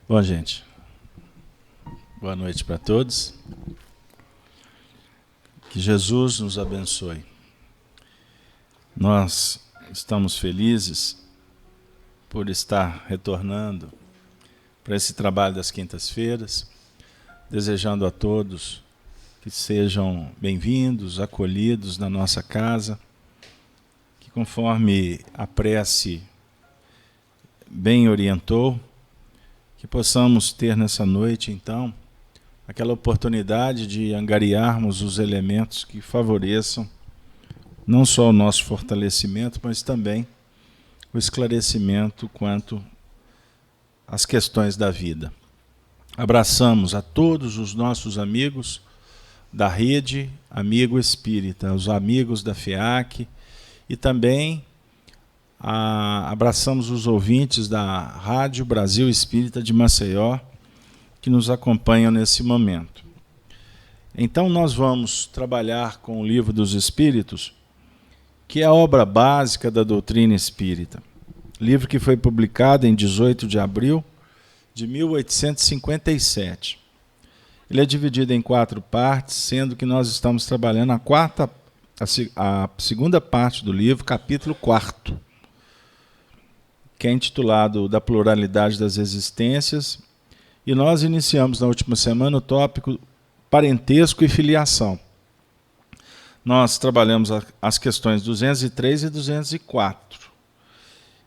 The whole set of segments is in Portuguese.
Bom, gente, boa noite para todos. Que Jesus nos abençoe. Nós estamos felizes por estar retornando para esse trabalho das quintas-feiras, desejando a todos que sejam bem-vindos, acolhidos na nossa casa, que conforme a prece bem orientou, que possamos ter nessa noite, então, aquela oportunidade de angariarmos os elementos que favoreçam não só o nosso fortalecimento, mas também o esclarecimento quanto às questões da vida. Abraçamos a todos os nossos amigos da rede Amigo Espírita, os amigos da FEAC, e também abraçamos os ouvintes da Rádio Brasil Espírita de Maceió, que nos acompanham nesse momento. Então nós vamos trabalhar com o Livro dos Espíritos, que é a obra básica da doutrina espírita. Livro que foi publicado em 18 de abril de 1857. Ele é dividido em 4 partes, sendo que nós estamos trabalhando a segunda parte do livro, capítulo 4, que é intitulado Da Pluralidade das Existências, e nós iniciamos na última semana o tópico Parentesco e Filiação. Nós trabalhamos as questões 203 e 204,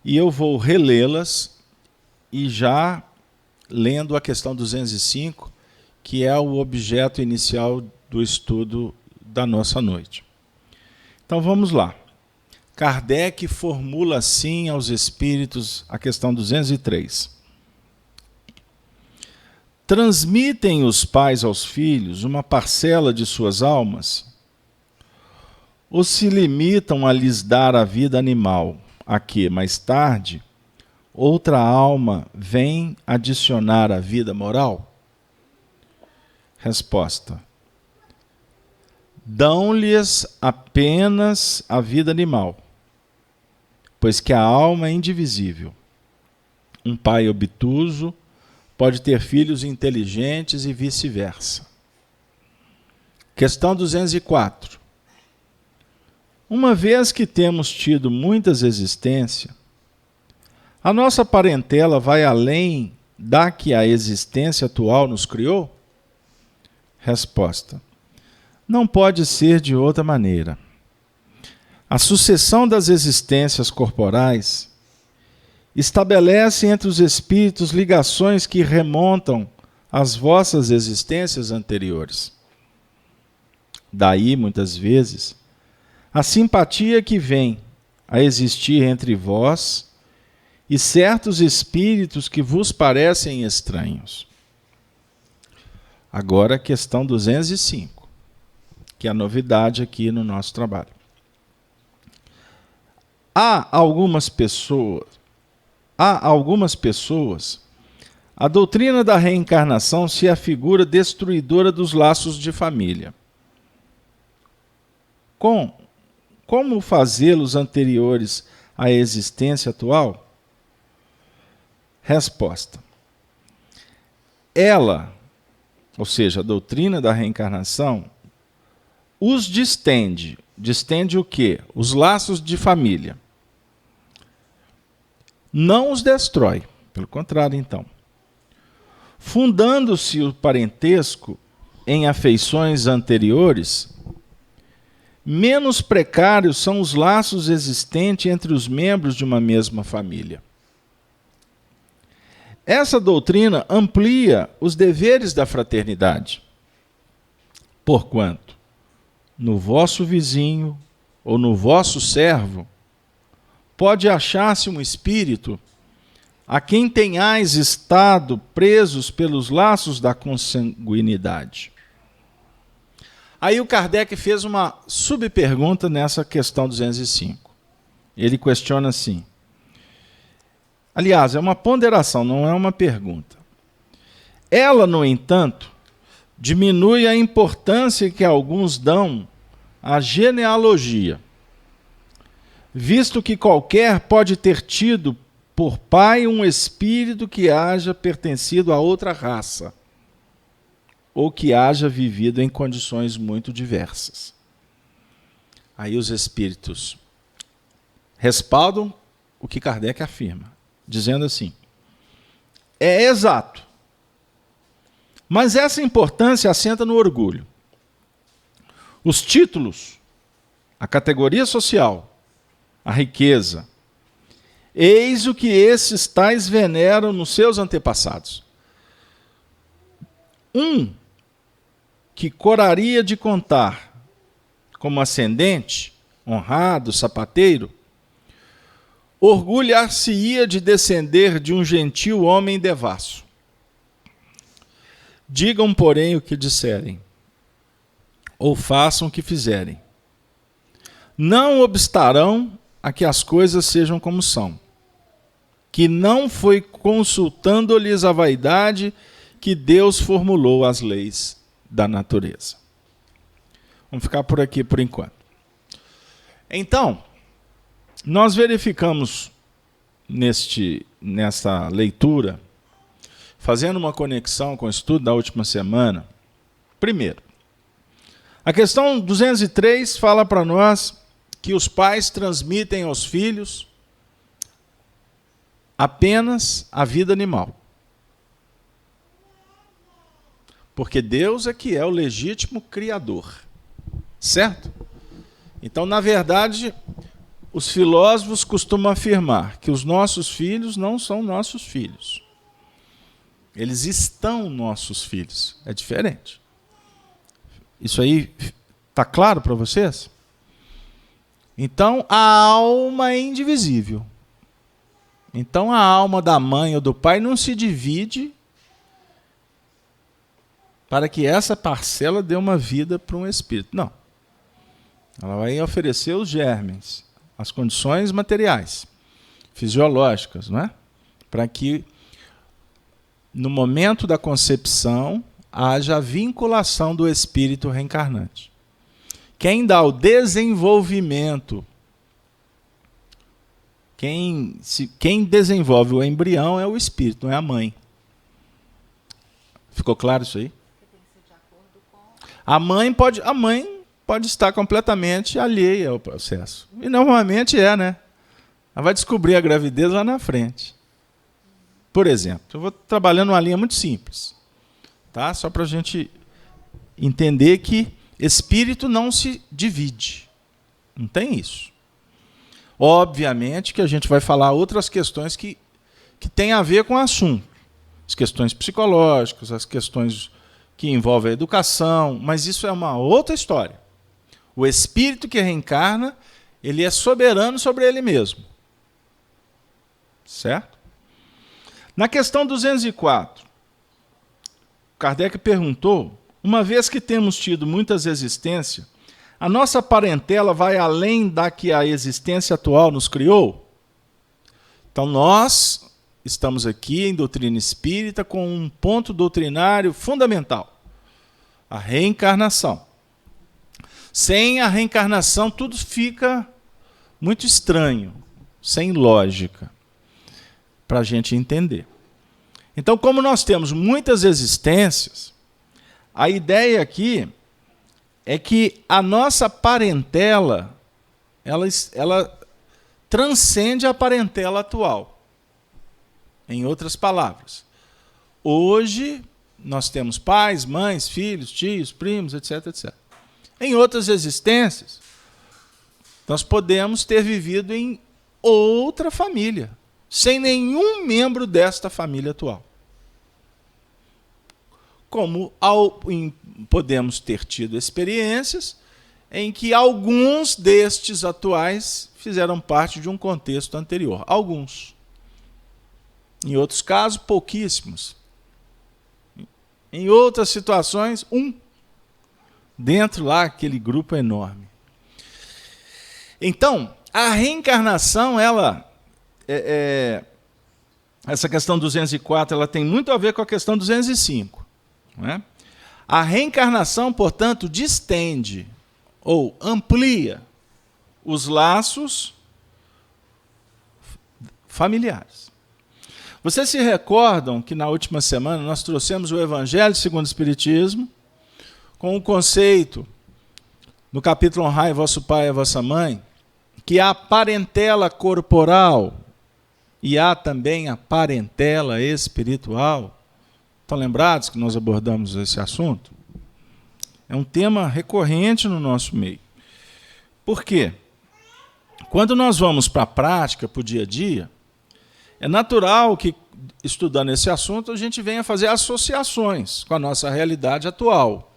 e eu vou relê-las, e já lendo a questão 205, que é o objeto inicial do estudo da nossa noite. Então vamos lá. Kardec formula assim aos espíritos a questão 203. Transmitem os pais aos filhos uma parcela de suas almas? Ou se limitam a lhes dar a vida animal, a que, mais tarde, outra alma vem adicionar a vida moral? Resposta. Dão-lhes apenas a vida animal, pois que a alma é indivisível. Um pai obtuso pode ter filhos inteligentes e vice-versa. Questão 204. Uma vez que temos tido muitas existências, a nossa parentela vai além da que a existência atual nos criou? Resposta. Não pode ser de outra maneira. A sucessão das existências corporais estabelece entre os espíritos ligações que remontam às vossas existências anteriores. Daí, muitas vezes, a simpatia que vem a existir entre vós e certos espíritos que vos parecem estranhos. Agora, a questão 205, que é a novidade aqui no nosso trabalho. Há algumas pessoas, a doutrina da reencarnação se afigura destruidora dos laços de família. Como fazê-los anteriores à existência atual? Resposta. Ela, ou seja, a doutrina da reencarnação, os distende. Distende o quê? Os laços de família. Não os destrói, pelo contrário, então. Fundando-se o parentesco em afeições anteriores, menos precários são os laços existentes entre os membros de uma mesma família. Essa doutrina amplia os deveres da fraternidade, porquanto, no vosso vizinho ou no vosso servo, pode achar-se um espírito a quem tenhais estado presos pelos laços da consanguinidade. Aí o Kardec fez uma subpergunta nessa questão 205. Ele questiona assim. Aliás, é uma ponderação, não é uma pergunta. Ela, no entanto, diminui a importância que alguns dão à genealogia, visto que qualquer pode ter tido por pai um espírito que haja pertencido a outra raça, ou que haja vivido em condições muito diversas. Aí os espíritos respaldam o que Kardec afirma, dizendo assim: é exato, mas essa importância assenta no orgulho. Os títulos, a categoria social, a riqueza, eis o que esses tais veneram nos seus antepassados. Um que coraria de contar como ascendente, honrado, sapateiro, orgulhar-se-ia de descender de um gentil homem devasso. Digam, porém, o que disserem, ou façam o que fizerem. Não obstarão a que as coisas sejam como são, que não foi consultando-lhes a vaidade que Deus formulou as leis da natureza. Vamos ficar por aqui por enquanto. Então, nós verificamos nessa leitura, fazendo uma conexão com o estudo da última semana, primeiro, a questão 203 fala para nós que os pais transmitem aos filhos apenas a vida animal. Porque Deus é que é o legítimo criador. Certo? Então, na verdade, os filósofos costumam afirmar que os nossos filhos não são nossos filhos. Eles estão nossos filhos. É diferente. Isso aí está claro para vocês? Então, a alma é indivisível. Então, a alma da mãe ou do pai não se divide para que essa parcela dê uma vida para um espírito. Não. Ela vai oferecer os germes, as condições materiais, fisiológicas, não é? Para que, no momento da concepção, haja a vinculação do espírito reencarnante. Quem dá o desenvolvimento, quem desenvolve o embrião é o espírito, não é a mãe. Ficou claro isso aí? A mãe pode estar completamente alheia ao processo. E normalmente é, né? Ela vai descobrir a gravidez lá na frente. Por exemplo, eu vou trabalhando uma linha muito simples, tá? Só para a gente entender que espírito não se divide. Não tem isso. Obviamente que a gente vai falar outras questões que têm a ver com o assunto. As questões psicológicas, as questões que envolvem a educação, mas isso é uma outra história. O espírito que reencarna, ele é soberano sobre ele mesmo. Certo? Na questão 204, Kardec perguntou: uma vez que temos tido muitas existências, a nossa parentela vai além da que a existência atual nos criou? Então nós estamos aqui em doutrina espírita com um ponto doutrinário fundamental: a reencarnação. Sem a reencarnação tudo fica muito estranho, sem lógica, para a gente entender. Então, como nós temos muitas existências, a ideia aqui é que a nossa parentela, ela transcende a parentela atual. Em outras palavras, hoje nós temos pais, mães, filhos, tios, primos, etc, etc. Em outras existências, nós podemos ter vivido em outra família, sem nenhum membro desta família atual. Como podemos ter tido experiências em que alguns destes atuais fizeram parte de um contexto anterior. Alguns. Em outros casos, pouquíssimos. Em outras situações, dentro lá, aquele grupo enorme. Então, a reencarnação, essa questão 204, ela tem muito a ver com a questão 205. Não é? A reencarnação, portanto, distende ou amplia os laços familiares. Vocês se recordam que na última semana nós trouxemos o Evangelho segundo o Espiritismo, com o conceito, no capítulo Honrai vosso pai e a vossa mãe, que há parentela corporal e há também a parentela espiritual. Estão lembrados que nós abordamos esse assunto? É um tema recorrente no nosso meio. Por quê? Quando nós vamos para a prática, para o dia a dia, é natural que, estudando esse assunto, a gente venha fazer associações com a nossa realidade atual.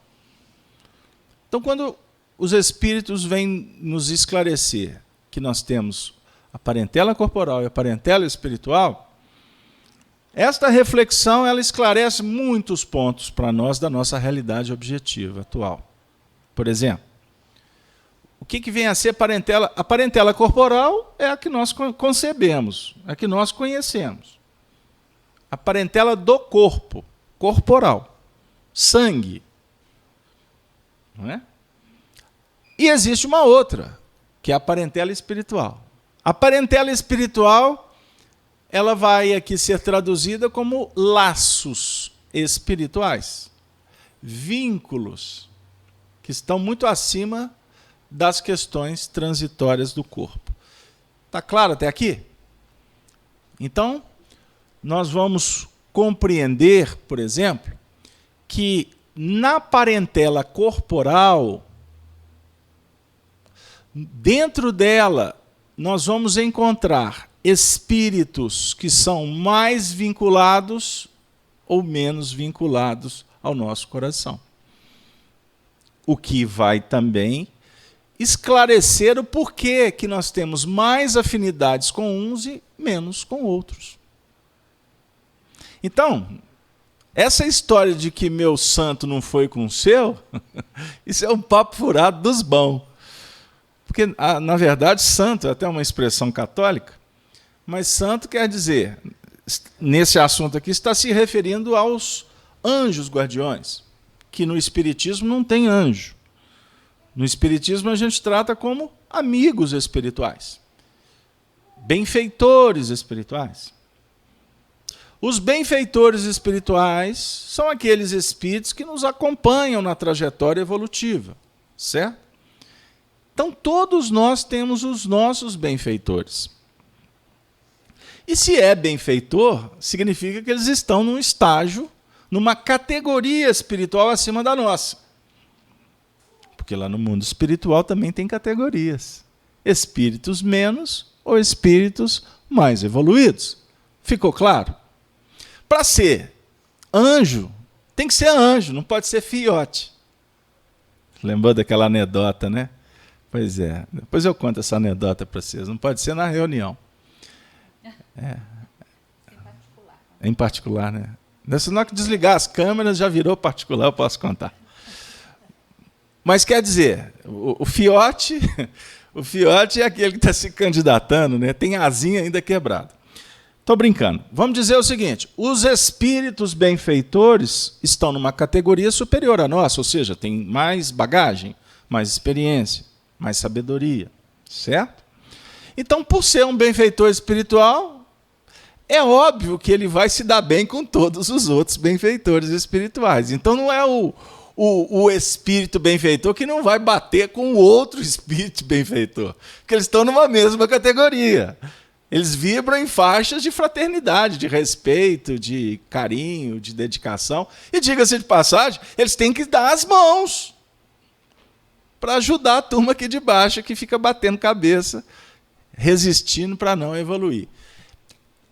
Então, quando os espíritos vêm nos esclarecer que nós temos a parentela corporal e a parentela espiritual, esta reflexão ela esclarece muitos pontos para nós da nossa realidade objetiva atual. Por exemplo, o que vem a ser parentela? A parentela corporal é a que nós concebemos, a que nós conhecemos. A parentela do corpo, corporal, sangue. Não é? E existe uma outra, que é a parentela espiritual. A parentela espiritual, ela vai aqui ser traduzida como laços espirituais, vínculos que estão muito acima das questões transitórias do corpo. Está claro até aqui? Então, nós vamos compreender, por exemplo, que na parentela corporal, dentro dela, nós vamos encontrar espíritos que são mais vinculados ou menos vinculados ao nosso coração. O que vai também esclarecer o porquê que nós temos mais afinidades com uns e menos com outros. Então, essa história de que meu santo não foi com o seu, isso é um papo furado dos bons. Porque, na verdade, santo é até uma expressão católica, mas santo quer dizer, nesse assunto aqui, está se referindo aos anjos guardiões, que no Espiritismo não tem anjo. No Espiritismo a gente trata como amigos espirituais, benfeitores espirituais. Os benfeitores espirituais são aqueles espíritos que nos acompanham na trajetória evolutiva, certo? Então, todos nós temos os nossos benfeitores. E se é benfeitor, significa que eles estão num estágio, numa categoria espiritual acima da nossa. Porque lá no mundo espiritual também tem categorias. Espíritos menos ou espíritos mais evoluídos. Ficou claro? Para ser anjo, tem que ser anjo, não pode ser fiote. Lembrou daquela anedota, né? Pois é, depois eu conto essa anedota para vocês. Não pode ser na reunião. Em particular, né? Se não desligar as câmeras, já virou particular, eu posso contar. Mas quer dizer, o fiote é aquele que está se candidatando, né? Tem asinha ainda quebrada. Estou brincando. Vamos dizer o seguinte, os espíritos benfeitores estão numa categoria superior à nossa, ou seja, tem mais bagagem, mais experiência, mais sabedoria, certo? Então, por ser um benfeitor espiritual, é óbvio que ele vai se dar bem com todos os outros benfeitores espirituais. Então, não é o espírito benfeitor que não vai bater com o outro espírito benfeitor, porque eles estão numa mesma categoria. Eles vibram em faixas de fraternidade, de respeito, de carinho, de dedicação. E, diga-se de passagem, eles têm que dar as mãos para ajudar a turma aqui de baixo, que fica batendo cabeça, resistindo para não evoluir.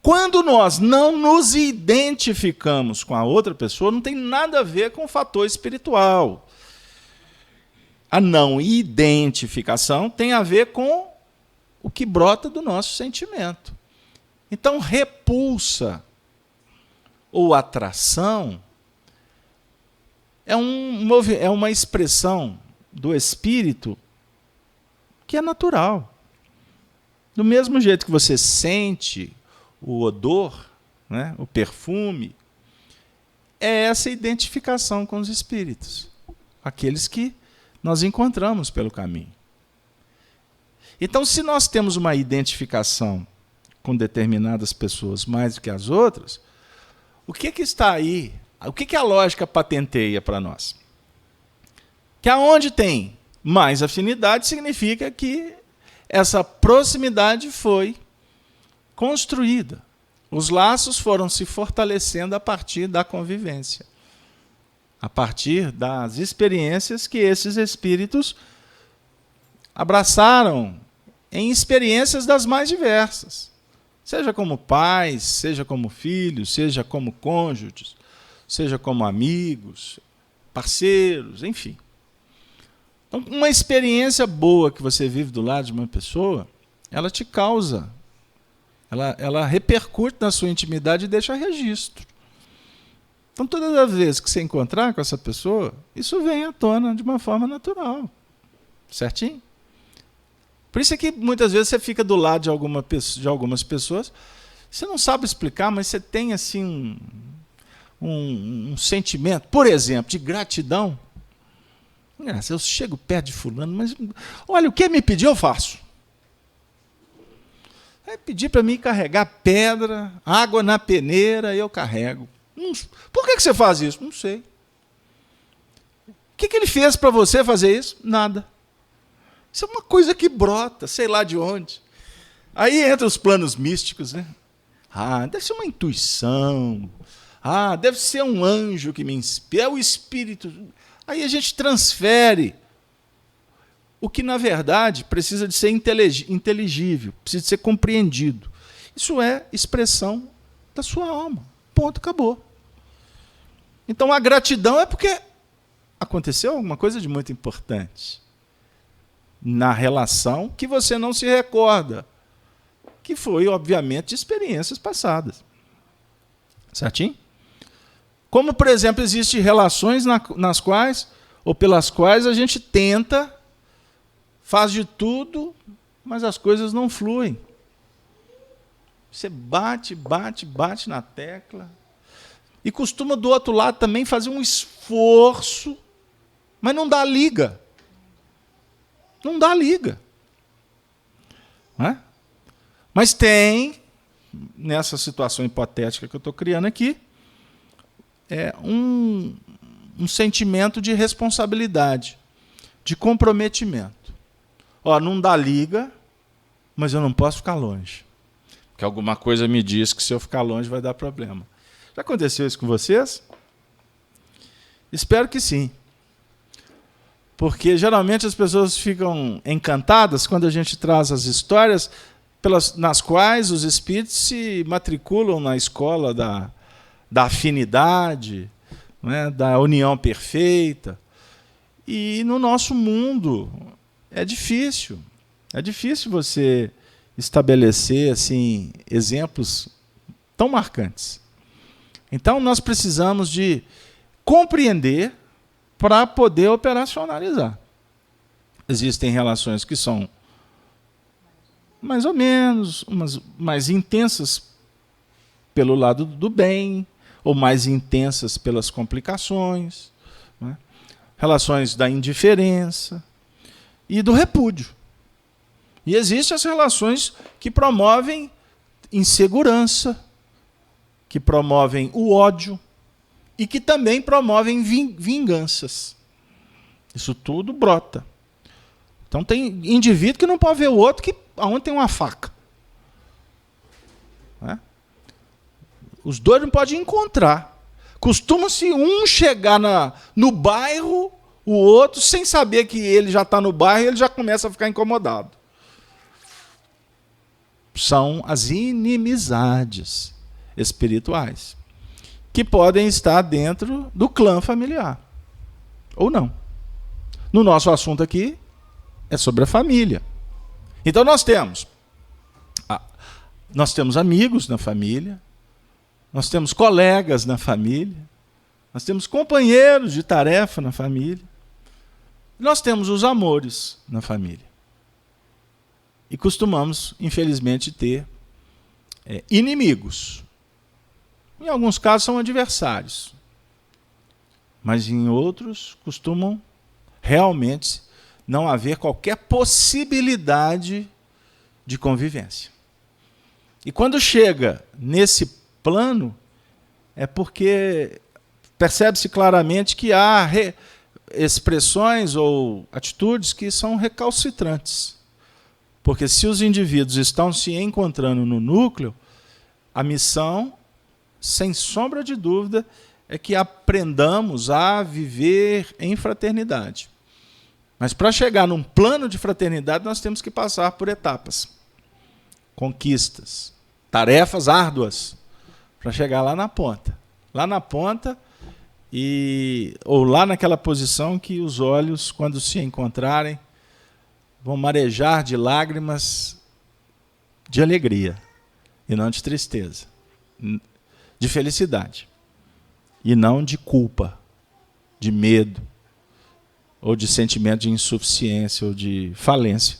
Quando nós não nos identificamos com a outra pessoa, não tem nada a ver com o fator espiritual. A não identificação tem a ver com o que brota do nosso sentimento. Então, repulsa ou atração é uma expressão do espírito que é natural. Do mesmo jeito que você sente o odor, né, o perfume, é essa identificação com os espíritos, aqueles que nós encontramos pelo caminho. Então, se nós temos uma identificação com determinadas pessoas mais do que as outras, o que está aí? O que a lógica patenteia para nós? Que aonde tem mais afinidade significa que essa proximidade foi construída. Os laços foram se fortalecendo a partir da convivência, a partir das experiências que esses espíritos abraçaram em experiências das mais diversas, seja como pais, seja como filhos, seja como cônjuges, seja como amigos, parceiros, enfim. Então, uma experiência boa que você vive do lado de uma pessoa, ela te causa, ela repercute na sua intimidade e deixa registro. Então, todas as vezes que você encontrar com essa pessoa, isso vem à tona de uma forma natural. Certinho? Por isso é que muitas vezes você fica do lado de algumas pessoas, você não sabe explicar, mas você tem assim um sentimento, por exemplo, de gratidão. Eu chego perto de fulano, mas olha, o que me pediu eu faço. Pedir para mim carregar pedra, água na peneira, eu carrego. Por que você faz isso? Não sei. O que ele fez para você fazer isso? Nada. Isso é uma coisa que brota, sei lá de onde. Aí entra os planos místicos, né? Deve ser uma intuição. Deve ser um anjo que me inspira, é o espírito. Aí a gente transfere o que, na verdade, precisa de ser inteligível, precisa de ser compreendido. Isso é expressão da sua alma. Ponto, acabou. Então, a gratidão é porque aconteceu alguma coisa de muito importante na relação que você não se recorda, que foi, obviamente, de experiências passadas. Certinho? Como, por exemplo, existem relações nas quais, ou pelas quais a gente tenta, faz de tudo, mas as coisas não fluem. Você bate na tecla, e costuma do outro lado também fazer um esforço, mas não dá liga. Não dá liga. Não é? Mas tem, nessa situação hipotética que eu estou criando aqui, um sentimento de responsabilidade, de comprometimento. Não dá liga, mas eu não posso ficar longe. Porque alguma coisa me diz que se eu ficar longe vai dar problema. Já aconteceu isso com vocês? Espero que sim. Porque geralmente as pessoas ficam encantadas quando a gente traz as histórias nas quais os espíritos se matriculam na escola da afinidade, né, da união perfeita. E no nosso mundo é difícil. É difícil você estabelecer assim, exemplos tão marcantes. Então nós precisamos de compreender para poder operacionalizar. Existem relações que são mais ou menos, umas mais intensas pelo lado do bem, ou mais intensas pelas complicações, né? Relações da indiferença e do repúdio. E existem as relações que promovem insegurança, que promovem o ódio, e que também promovem vinganças. Isso tudo brota. Então tem indivíduo que não pode ver o outro que aonde tem uma faca. Né? Os dois não podem encontrar. Costuma-se um chegar no bairro, o outro, sem saber que ele já está no bairro, ele já começa a ficar incomodado. São as inimizades espirituais, que podem estar dentro do clã familiar, ou não. No nosso assunto aqui, é sobre a família. Então nós temos amigos na família, nós temos colegas na família, nós temos companheiros de tarefa na família, nós temos os amores na família. E costumamos, infelizmente, ter inimigos. Em alguns casos são adversários, mas em outros costumam realmente não haver qualquer possibilidade de convivência. E quando chega nesse plano, é porque percebe-se claramente que há expressões ou atitudes que são recalcitrantes. Porque se os indivíduos estão se encontrando no núcleo, a missão, sem sombra de dúvida, é que aprendamos a viver em fraternidade. Mas para chegar num plano de fraternidade, nós temos que passar por etapas, conquistas, tarefas árduas, para chegar lá na ponta. Lá na ponta, ou lá naquela posição que os olhos, quando se encontrarem, vão marejar de lágrimas de alegria, e não de tristeza, de felicidade, e não de culpa, de medo, ou de sentimento de insuficiência, ou de falência.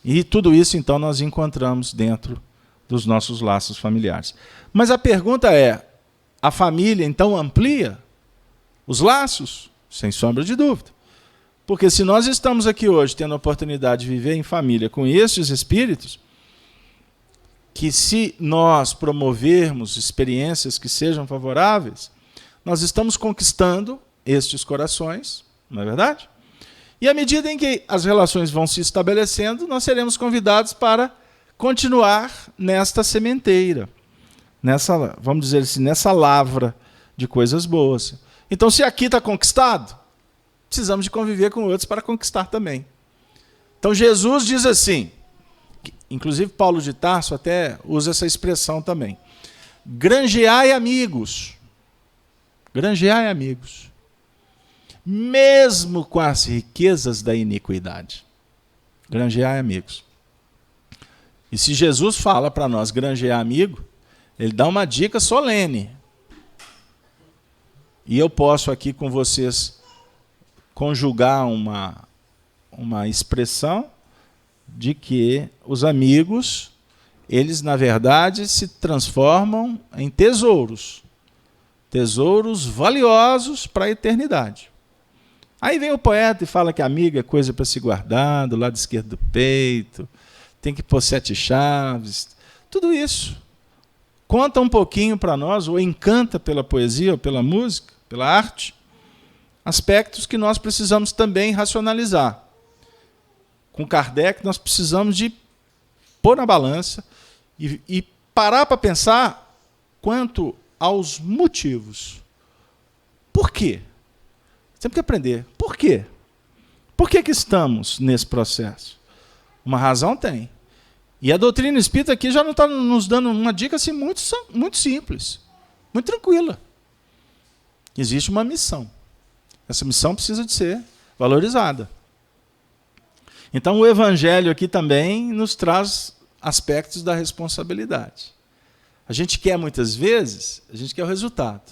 E tudo isso, então, nós encontramos dentro dos nossos laços familiares. Mas a pergunta é, a família, então, amplia os laços? Sem sombra de dúvida. Porque se nós estamos aqui hoje tendo a oportunidade de viver em família com estes espíritos, que se nós promovermos experiências que sejam favoráveis, nós estamos conquistando estes corações, não é verdade? E à medida em que as relações vão se estabelecendo, nós seremos convidados para continuar nesta sementeira, nessa, vamos dizer assim, nessa lavra de coisas boas. Então, se aqui está conquistado, precisamos de conviver com outros para conquistar também. Então, Jesus diz assim, inclusive Paulo de Tarso até usa essa expressão também, granjeai amigos, mesmo com as riquezas da iniquidade. Granjeai amigos. E se Jesus fala para nós granjear amigo, ele dá uma dica solene. E eu posso aqui com vocês conjugar uma expressão de que os amigos, eles, na verdade, se transformam em tesouros. Tesouros valiosos para a eternidade. Aí vem o poeta e fala que amigo é coisa para se guardar, do lado esquerdo do peito, tem que pôr 7 chaves. Tudo isso conta um pouquinho para nós, ou encanta pela poesia, ou pela música, pela arte, aspectos que nós precisamos também racionalizar. Com Kardec, nós precisamos de pôr na balança e parar para pensar quanto aos motivos. Por quê? Temos que aprender. Por quê? Por que estamos nesse processo? Uma razão tem. E a doutrina espírita aqui já não está nos dando uma dica assim, muito simples, muito tranquila. Existe uma missão. Essa missão precisa de ser valorizada. Então, o Evangelho aqui também nos traz aspectos da responsabilidade. A gente quer, muitas vezes, a gente quer o resultado.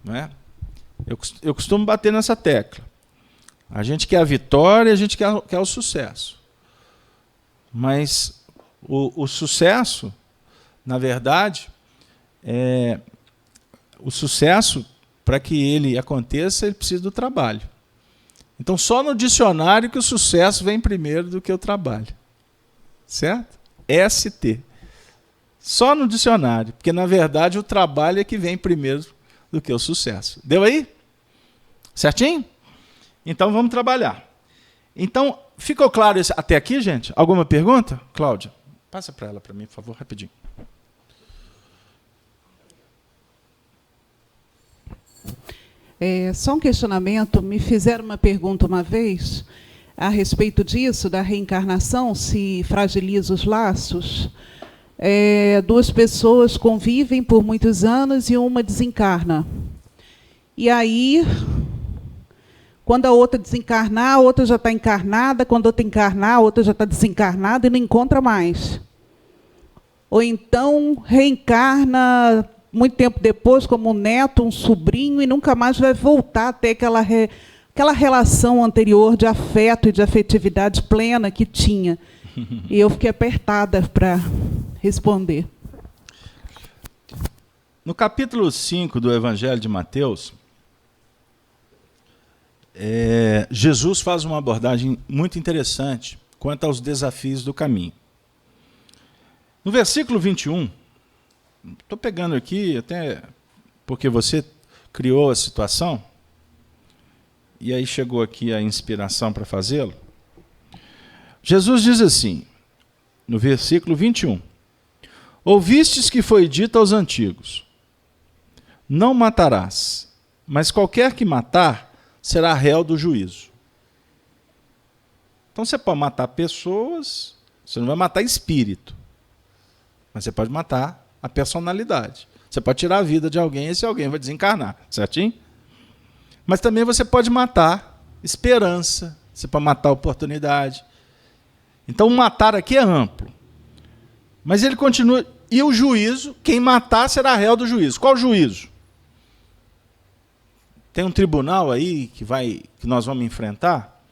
Não é? Eu costumo bater nessa tecla. A gente quer a vitória, a gente quer o sucesso. Mas o sucesso, na verdade, o sucesso, para que ele aconteça, ele precisa do trabalho. Então, só no dicionário que o sucesso vem primeiro do que o trabalho. Certo? ST. Só no dicionário, porque, na verdade, o trabalho é que vem primeiro do que o sucesso. Deu aí? Certinho? Então, vamos trabalhar. Então, ficou claro isso até aqui, gente? Alguma pergunta? Cláudia, passa para ela, para mim, por favor, rapidinho. Só um questionamento. Me fizeram uma pergunta uma vez a respeito disso, da reencarnação, se fragiliza os laços. 2 pessoas convivem por muitos anos e uma desencarna. E aí, quando a outra desencarnar, a outra já está encarnada, quando a outra encarnar, a outra já está desencarnada e não encontra mais. Ou então reencarna muito tempo depois como um neto, um sobrinho, e nunca mais vai voltar a ter aquela relação anterior de afeto e de afetividade plena que tinha. E eu fiquei apertada para responder. No capítulo 5 do Evangelho de Mateus, Jesus faz uma abordagem muito interessante quanto aos desafios do caminho. No versículo 21, estou pegando aqui até porque você criou a situação, e aí chegou aqui a inspiração para fazê-lo. Jesus diz assim, no versículo 21, ouvistes que foi dito aos antigos, não matarás, mas qualquer que matar será réu do juízo. Então você pode matar pessoas, você não vai matar espírito, mas você pode matar a personalidade. Você pode tirar a vida de alguém e esse alguém vai desencarnar, certinho? Mas também você pode matar esperança, você pode matar oportunidade. Então o matar aqui é amplo. Mas ele continua, e o juízo, quem matar será réu do juízo. Qual juízo? Tem um tribunal aí que nós vamos enfrentar?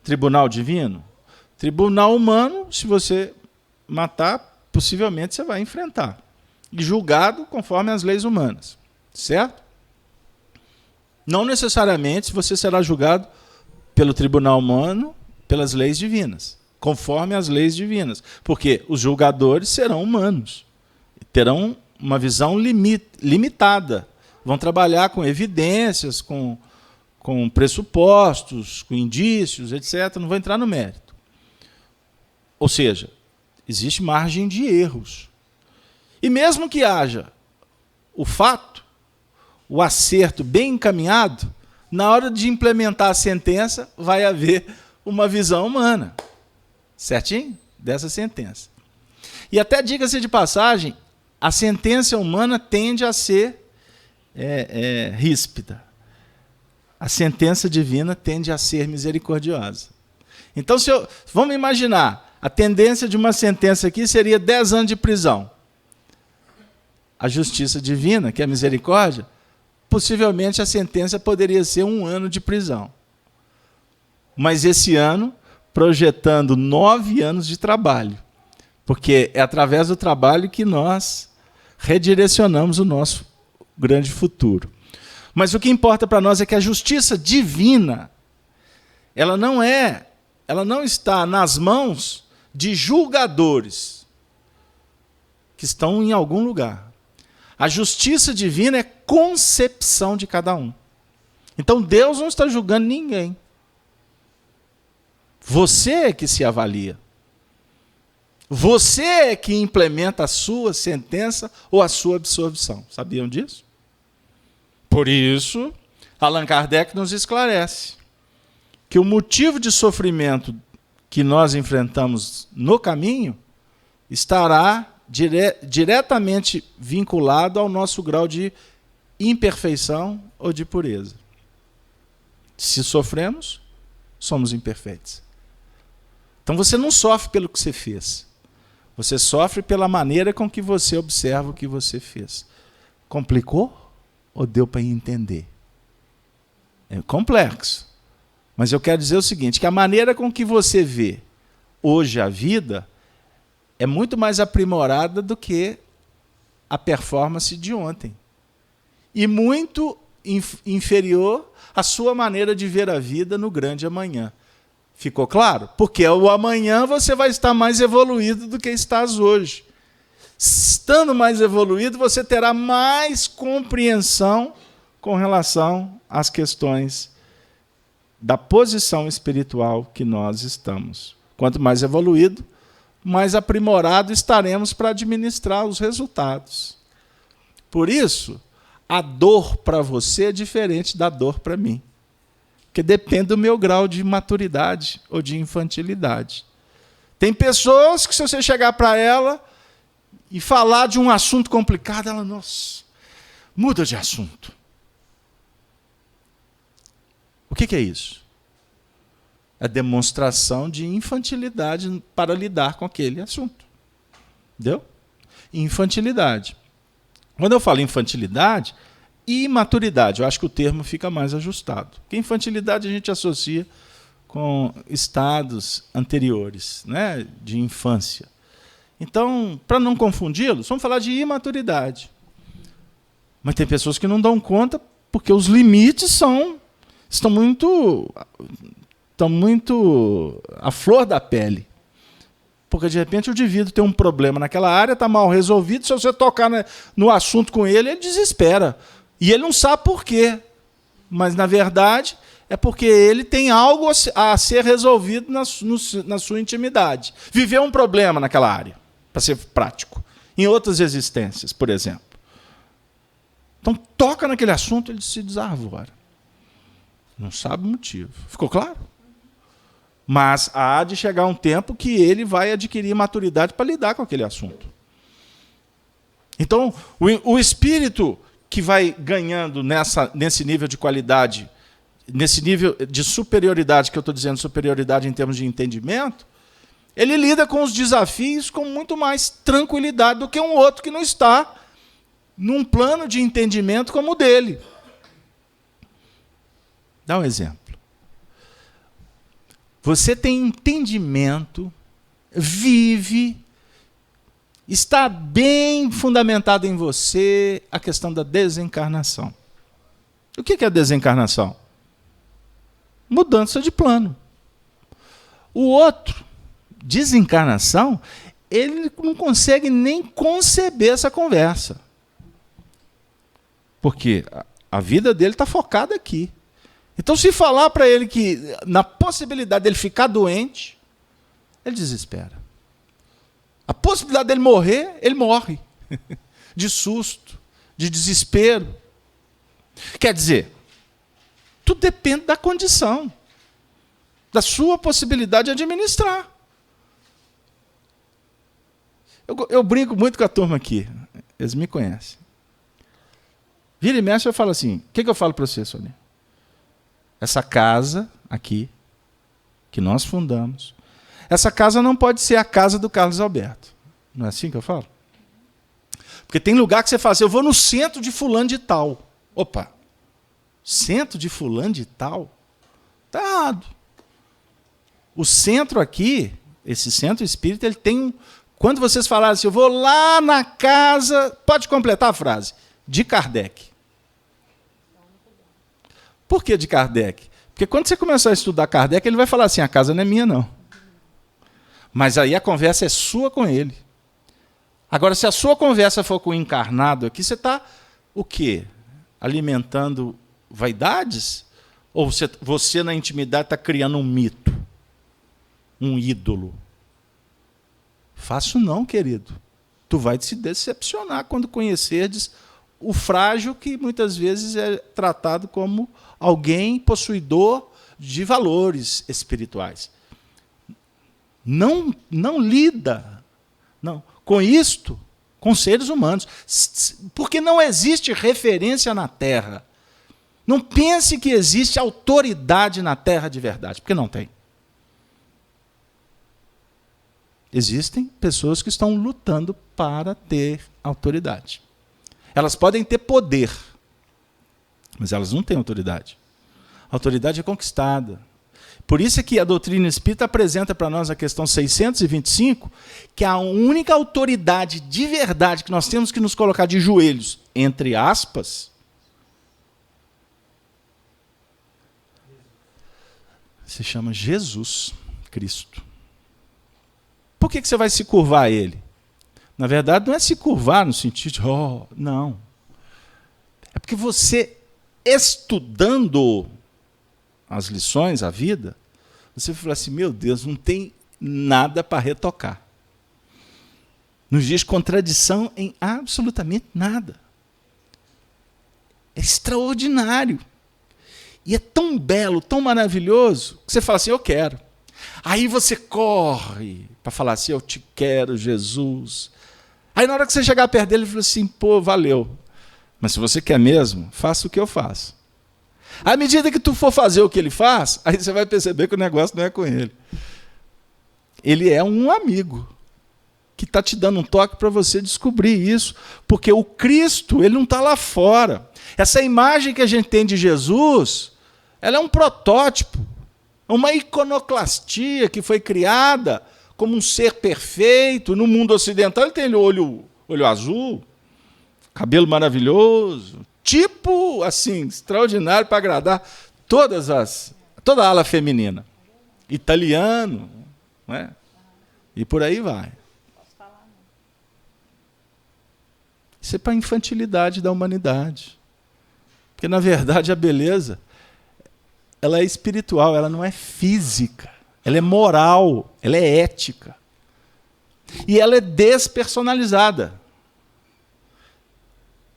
Tribunal divino? Tribunal humano, se você matar, possivelmente você vai enfrentar. E julgado conforme as leis humanas. Certo? Não necessariamente você será julgado pelo tribunal humano, pelas leis divinas, conforme as leis divinas. Porque os julgadores serão humanos. Terão uma visão limitada. Vão trabalhar com evidências, com pressupostos, com indícios, etc. Não vou entrar no mérito. Ou seja, existe margem de erros. E mesmo que haja o fato, o acerto bem encaminhado, na hora de implementar a sentença, vai haver uma visão humana. Certinho? Dessa sentença. E até, diga-se de passagem, a sentença humana tende a ser ríspida. A sentença divina tende a ser misericordiosa. Então, vamos imaginar, a tendência de uma sentença aqui seria 10 anos de prisão. A justiça divina, que é a misericórdia, possivelmente a sentença poderia ser 1 ano de prisão. Mas esse ano, projetando 9 anos de trabalho. Porque é através do trabalho que nós redirecionamos o nosso grande futuro. Mas o que importa para nós é que a justiça divina, ela não está nas mãos de julgadores que estão em algum lugar. A justiça divina é concepção de cada um. Então Deus não está julgando ninguém. Você é que se avalia. Você é que implementa a sua sentença ou a sua absolvição. Sabiam disso? Por isso, Allan Kardec nos esclarece que o motivo de sofrimento que nós enfrentamos no caminho estará diretamente vinculado ao nosso grau de imperfeição ou de pureza. Se sofremos, somos imperfeitos. Então você não sofre pelo que você fez. Você sofre pela maneira com que você observa o que você fez. Complicou ou deu para entender? É complexo. Mas eu quero dizer o seguinte, que a maneira com que você vê hoje a vida é muito mais aprimorada do que a performance de ontem. E muito inferior à sua maneira de ver a vida no grande amanhã. Ficou claro? Porque o amanhã você vai estar mais evoluído do que estás hoje. Estando mais evoluído, você terá mais compreensão com relação às questões da posição espiritual que nós estamos. Quanto mais evoluído, mais aprimorado estaremos para administrar os resultados. Por isso, a dor para você é diferente da dor para mim. Porque depende do meu grau de maturidade ou de infantilidade. Tem pessoas que, se você chegar para ela e falar de um assunto complicado, ela, nossa, muda de assunto. O que é isso? É demonstração de infantilidade para lidar com aquele assunto. Entendeu? Infantilidade. Quando eu falo infantilidade, imaturidade, eu acho que o termo fica mais ajustado. Porque infantilidade a gente associa com estados anteriores, né, de infância. Então, para não confundi-los, vamos falar de imaturidade. Mas tem pessoas que não dão conta porque os limites estão muito à flor da pele. Porque, de repente, o indivíduo tem um problema naquela área, está mal resolvido, se você tocar no assunto com ele, ele desespera. E ele não sabe por quê. Mas, na verdade, é porque ele tem algo a ser resolvido na sua intimidade. Viveu um problema naquela área, para ser prático. Em outras existências, por exemplo. Então, toca naquele assunto, ele se desarvora. Não sabe o motivo. Ficou claro? Mas há de chegar um tempo que ele vai adquirir maturidade para lidar com aquele assunto. Então, o espírito que vai ganhando nesse nível de qualidade, nesse nível de superioridade, que eu estou dizendo superioridade em termos de entendimento, ele lida com os desafios com muito mais tranquilidade do que um outro que não está num plano de entendimento como o dele. Dá um exemplo. Você tem entendimento, vive, está bem fundamentado em você a questão da desencarnação. O que é a desencarnação? Mudança de plano. O outro, desencarnação, ele não consegue nem conceber essa conversa. Porque a vida dele está focada aqui. Então, se falar para ele que na possibilidade dele ficar doente, ele desespera. A possibilidade dele morrer, ele morre. De susto, de desespero. Quer dizer, tudo depende da condição, da sua possibilidade de administrar. Eu brinco muito com a turma aqui, eles me conhecem. Vira e mexe, eu falo assim, o que eu falo para você, Sônia? Essa casa aqui, que nós fundamos, essa casa não pode ser a casa do Carlos Alberto. Não é assim que eu falo? Porque tem lugar que você fala assim, eu vou no centro de fulano de tal. Opa, centro de fulano de tal? Está errado. O centro aqui, esse centro espírita, ele tem quando vocês falaram assim, eu vou lá na casa, pode completar a frase, de Kardec. Por que de Kardec? Porque quando você começar a estudar Kardec, ele vai falar assim, a casa não é minha, não. Mas aí a conversa é sua com ele. Agora, se a sua conversa for com o encarnado aqui, você está o quê? Alimentando vaidades? Ou você na intimidade, está criando um mito? Um ídolo? Faço não, querido. Tu vai se decepcionar quando conheceres o frágil que muitas vezes é tratado como alguém possuidor de valores espirituais. Não lida com isto, com seres humanos, porque não existe referência na Terra. Não pense que existe autoridade na Terra de verdade, porque não tem. Existem pessoas que estão lutando para ter autoridade. Elas podem ter poder, mas elas não têm autoridade. A autoridade é conquistada. Por isso é que a doutrina espírita apresenta para nós a questão 625, que a única autoridade de verdade que nós temos que nos colocar de joelhos, entre aspas, se chama Jesus Cristo. Por que você vai se curvar a ele? Na verdade, não é se curvar no sentido de, não. É porque você, estudando as lições, a vida, você fala assim, meu Deus, não tem nada para retocar. Nos dias de contradição em absolutamente nada. É extraordinário. E é tão belo, tão maravilhoso, que você fala assim, eu quero. Aí você corre para falar assim, eu te quero, Jesus. Aí na hora que você chegar perto dele, ele fala assim, pô, valeu. Mas se você quer mesmo, faça o que eu faço. À medida que tu for fazer o que ele faz, aí você vai perceber que o negócio não é com ele. Ele é um amigo que está te dando um toque para você descobrir isso. Porque o Cristo, ele não está lá fora. Essa imagem que a gente tem de Jesus, ela é um protótipo, uma iconoclastia que foi criada como um ser perfeito. No mundo ocidental ele tem olho azul, cabelo maravilhoso, tipo assim, extraordinário para agradar toda a ala feminina. Italiano, não é? E por aí vai. Isso é para a infantilidade da humanidade. Porque, na verdade, a beleza, ela é espiritual, ela não é física. Ela é moral, ela é ética. E ela é despersonalizada.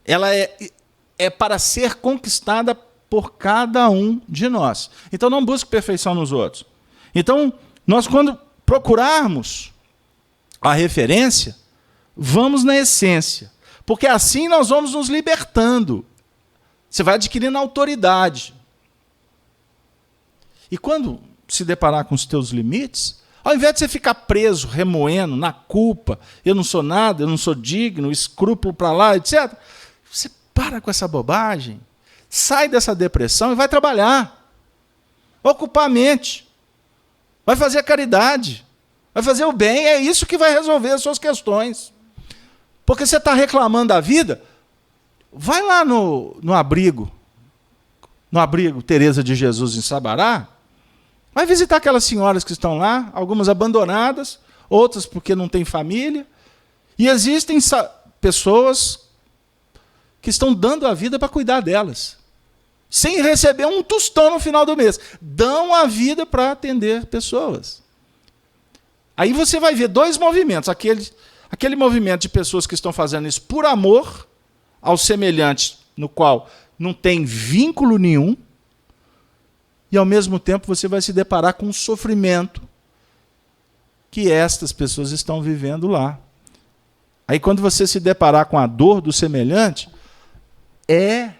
Ela é para ser conquistada por cada um de nós. Então, não busque perfeição nos outros. Então, nós, quando procurarmos a referência, vamos na essência. Porque assim nós vamos nos libertando. Você vai adquirindo autoridade. E quando se deparar com os teus limites, ao invés de você ficar preso, remoendo, na culpa, eu não sou nada, eu não sou digno, escrúpulo para lá, etc., você para com essa bobagem, sai dessa depressão e vai trabalhar. Vai ocupar a mente. Vai fazer a caridade. Vai fazer o bem. É isso que vai resolver as suas questões. Porque você está reclamando da vida, vai lá no abrigo Teresa de Jesus em Sabará, vai visitar aquelas senhoras que estão lá, algumas abandonadas, outras porque não têm família, e existem pessoas que estão dando a vida para cuidar delas, sem receber um tostão no final do mês. Dão a vida para atender pessoas. Aí você vai ver dois movimentos, aquele movimento de pessoas que estão fazendo isso por amor ao semelhante, no qual não tem vínculo nenhum, e ao mesmo tempo você vai se deparar com um sofrimento que estas pessoas estão vivendo lá. Aí quando você se deparar com a dor do semelhante, é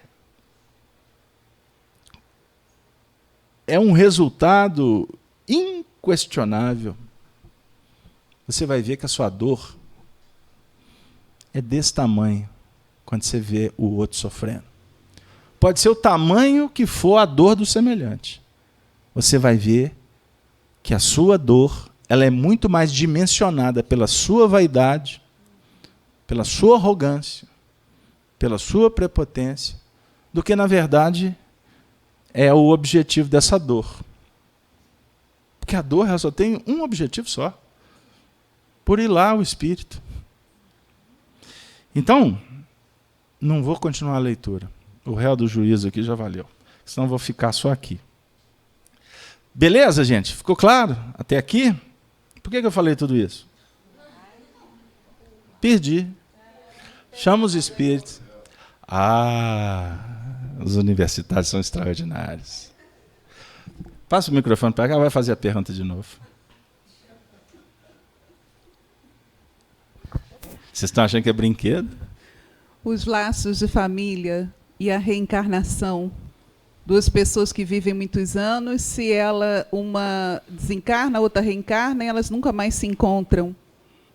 um resultado inquestionável. Você vai ver que a sua dor é desse tamanho quando você vê o outro sofrendo. Pode ser o tamanho que for a dor do semelhante. Você vai ver que a sua dor, ela é muito mais dimensionada pela sua vaidade, pela sua arrogância, pela sua prepotência, do que, na verdade, é o objetivo dessa dor. Porque a dor ela só tem um objetivo só: burilar o espírito. Então, não vou continuar a leitura. O réu do juízo aqui já valeu. Senão vou ficar só aqui. Beleza, gente? Ficou claro até aqui? Por que eu falei tudo isso? Perdi. Chama os espíritos. Os universitários são extraordinários. Passa o microfone para cá, vai fazer a pergunta de novo. Vocês estão achando que é brinquedo? Os laços de família e a reencarnação. Duas pessoas que vivem muitos anos, se uma desencarna, a outra reencarna, e elas nunca mais se encontram.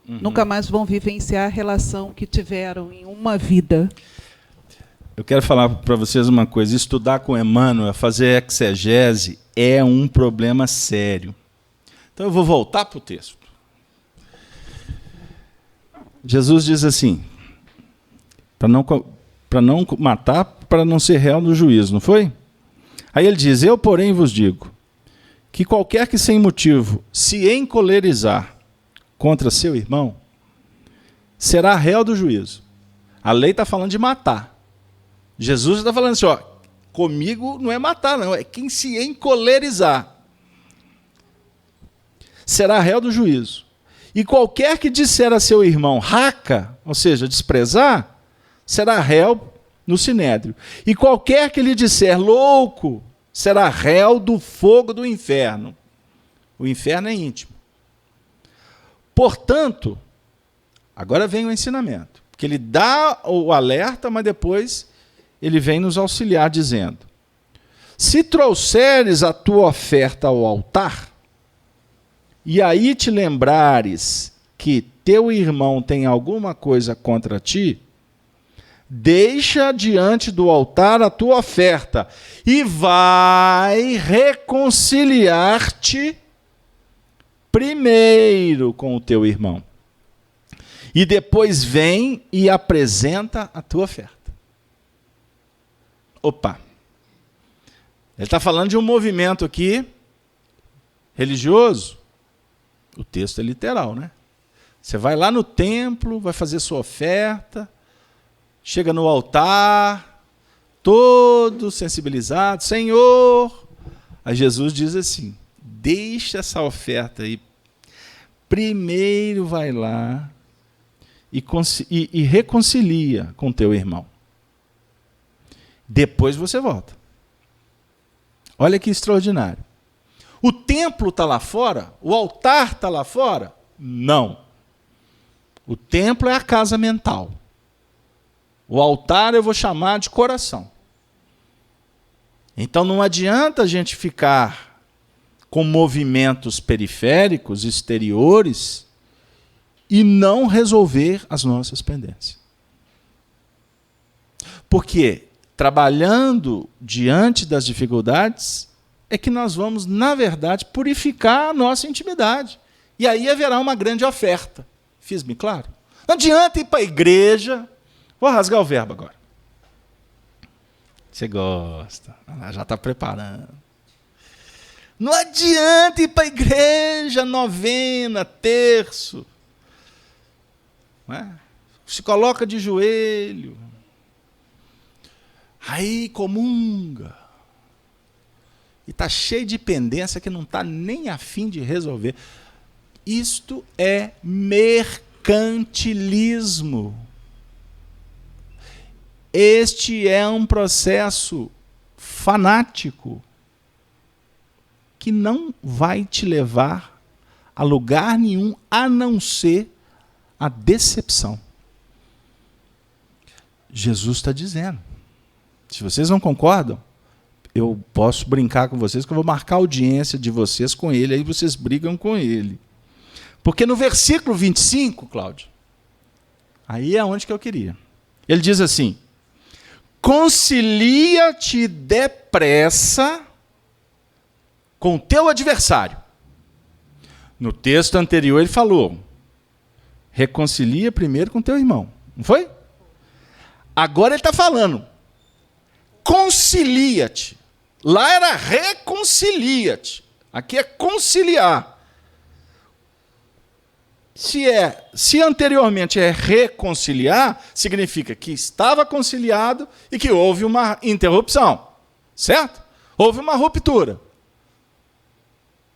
Nunca mais vão vivenciar a relação que tiveram em uma vida. Eu quero falar para vocês uma coisa. Estudar com Emmanuel, fazer exegese, é um problema sério. Então eu vou voltar para o texto. Jesus diz assim, para não matar, para não ser réu no juízo, não foi? Aí ele diz, eu, porém, vos digo, que qualquer que sem motivo se encolerizar contra seu irmão, será réu do juízo. A lei está falando de matar. Jesus está falando assim, comigo não é matar, não, é quem se encolerizar. Será réu do juízo. E qualquer que disser a seu irmão raca, ou seja, desprezar, será réu no sinédrio. E qualquer que lhe disser louco, será réu do fogo do inferno. O inferno é íntimo. Portanto, agora vem o ensinamento. Porque ele dá o alerta, mas depois ele vem nos auxiliar dizendo, se trouxeres a tua oferta ao altar, e aí te lembrares que teu irmão tem alguma coisa contra ti, deixa diante do altar a tua oferta e vai reconciliar-te primeiro com o teu irmão. E depois vem e apresenta a tua oferta. Opa! Ele está falando de um movimento aqui religioso, O texto é literal, né? Você vai lá no templo, vai fazer sua oferta, chega no altar, todo sensibilizado, Senhor. Aí Jesus diz assim, deixa essa oferta aí, primeiro vai lá e reconcilia com teu irmão. Depois você volta. Olha que extraordinário. O templo está lá fora? O altar está lá fora? Não. O templo é a casa mental. O altar eu vou chamar de coração. Então não adianta a gente ficar com movimentos periféricos, exteriores, e não resolver as nossas pendências. Porque trabalhando diante das dificuldades é que nós vamos, na verdade, purificar a nossa intimidade. E aí haverá uma grande oferta. Fiz-me claro? Não adianta ir para a igreja. Vou rasgar o verbo agora. Você gosta. Já está preparando. Não adianta ir para a igreja, novena, terço. Não é? Se coloca de joelho. Aí comunga. E está cheio de pendência que não está nem a fim de resolver. Isto é mercantilismo. Este é um processo fanático que não vai te levar a lugar nenhum, a não ser a decepção. Jesus está dizendo. Se vocês não concordam, eu posso brincar com vocês que eu vou marcar a audiência de vocês com ele, aí vocês brigam com ele. Porque no versículo 25, Cláudio, aí é onde que eu queria. Ele diz assim, concilia-te depressa com o teu adversário. No texto anterior ele falou, reconcilia primeiro com teu irmão. Não foi? Agora ele está falando, concilia-te. Lá era reconcilia-te. Aqui é conciliar. Se anteriormente é reconciliar, significa que estava conciliado e que houve uma interrupção. Certo? Houve uma ruptura.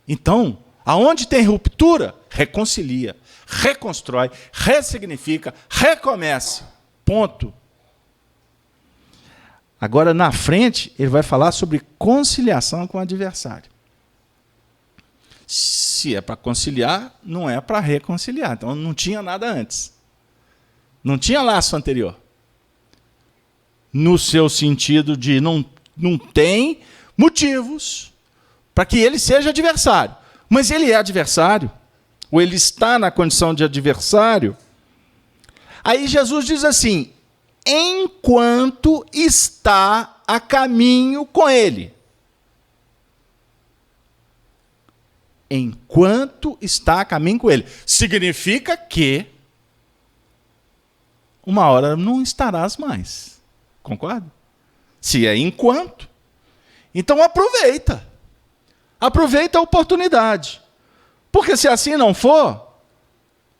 Então, aonde tem ruptura, reconcilia, reconstrói, ressignifica, recomece. Ponto. Agora, na frente, ele vai falar sobre conciliação com o adversário. Se é para conciliar, não é para reconciliar. Então, não tinha nada antes. Não tinha laço anterior. No seu sentido de não tem motivos para que ele seja adversário. Mas ele é adversário, ou ele está na condição de adversário. Aí Jesus diz assim, enquanto está a caminho com ele. Enquanto está a caminho com ele. Significa que uma hora não estarás mais. Concorda? Se é enquanto. Então aproveita. Aproveita a oportunidade. Porque se assim não for,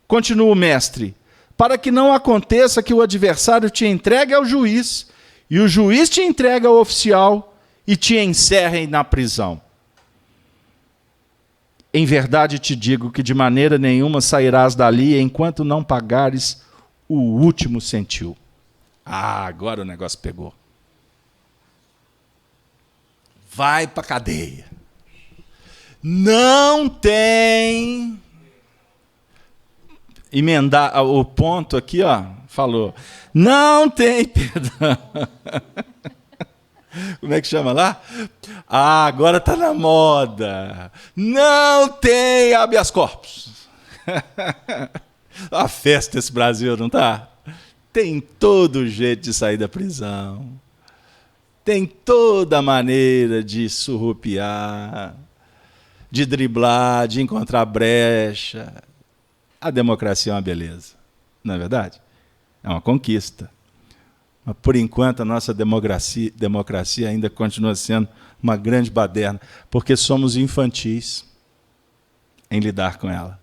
continua o mestre, para que não aconteça que o adversário te entregue ao juiz, e o juiz te entregue ao oficial e te encerre na prisão. Em verdade te digo que de maneira nenhuma sairás dali enquanto não pagares o último centil. Ah, agora o negócio pegou. Vai para a cadeia. Não tem... Emendar o ponto aqui, ó, falou. Não tem perdão. Como é que chama lá? Ah, agora está na moda. Não tem habeas corpus. A festa esse Brasil, não tá? Tem todo jeito de sair da prisão. Tem toda maneira de surrupiar, de driblar, de encontrar brecha. A democracia é uma beleza, não é verdade? É uma conquista. Mas, por enquanto, a nossa democracia ainda continua sendo uma grande baderna, porque somos infantis em lidar com ela.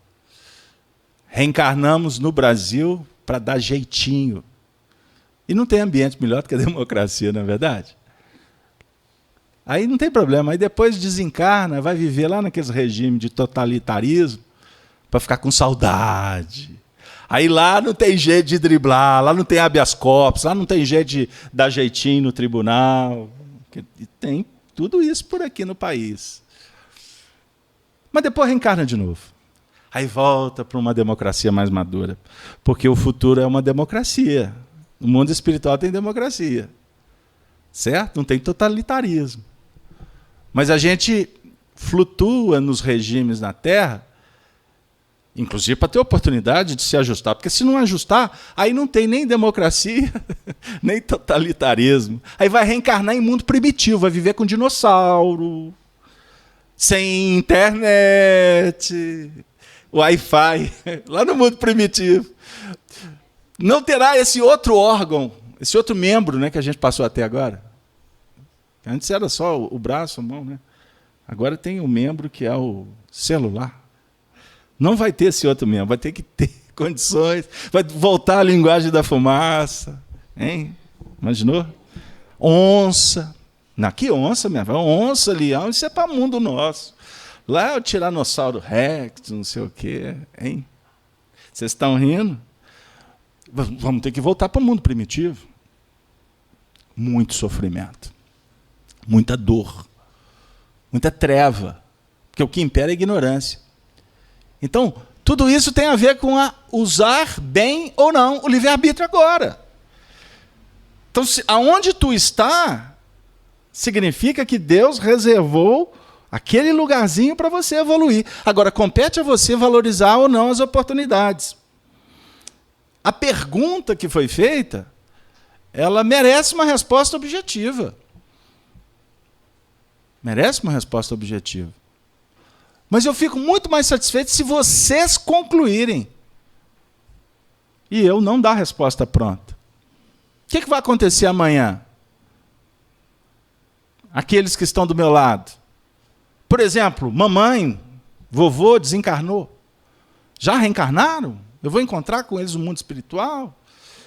reencarnamos no Brasil para dar jeitinho. E não tem ambiente melhor do que a democracia, não é verdade? Aí não tem problema. Aí depois desencarna, vai viver lá naqueles regimes de totalitarismo para ficar com saudade. Aí lá não tem jeito de driblar, lá não tem habeas corpus, lá não tem jeito de dar jeitinho no tribunal. Tem tudo isso por aqui no país. Mas depois reencarna de novo. Aí volta para uma democracia mais madura. Porque o futuro é uma democracia. No mundo espiritual tem democracia. Certo? Não tem totalitarismo. Mas a gente flutua nos regimes na Terra, inclusive para ter oportunidade de se ajustar. Porque se não ajustar, aí não tem nem democracia, nem totalitarismo. Aí vai reencarnar em mundo primitivo, vai viver com dinossauro, sem internet, Wi-Fi, lá no mundo primitivo. Não terá esse outro órgão, esse outro membro, né, que a gente passou até agora. Antes era só o braço, a mão, né? Agora tem o membro que é o celular. Não vai ter esse outro membro, vai ter que ter condições, vai voltar a linguagem da fumaça. Hein? Imaginou? Onça. Não, que onça, minha filha? Onça, leão, isso é para o mundo nosso. Lá é o Tiranossauro Rex, não sei o quê. Hein? Vocês estão rindo? Vamos ter que voltar para o mundo primitivo. Muito sofrimento. Muita dor. Muita treva. Porque o que impera é a ignorância. Então, tudo isso tem a ver com usar bem ou não o livre-arbítrio agora. Então, aonde tu está, significa que Deus reservou aquele lugarzinho para você evoluir. Agora, compete a você valorizar ou não as oportunidades. A pergunta que foi feita, ela merece uma resposta objetiva. Merece uma resposta objetiva. Mas eu fico muito mais satisfeito se vocês concluírem. E eu não dar a resposta pronta. O que vai acontecer amanhã? Aqueles que estão do meu lado. Por exemplo, mamãe, vovô desencarnou. Já reencarnaram? Eu vou encontrar com eles no mundo espiritual?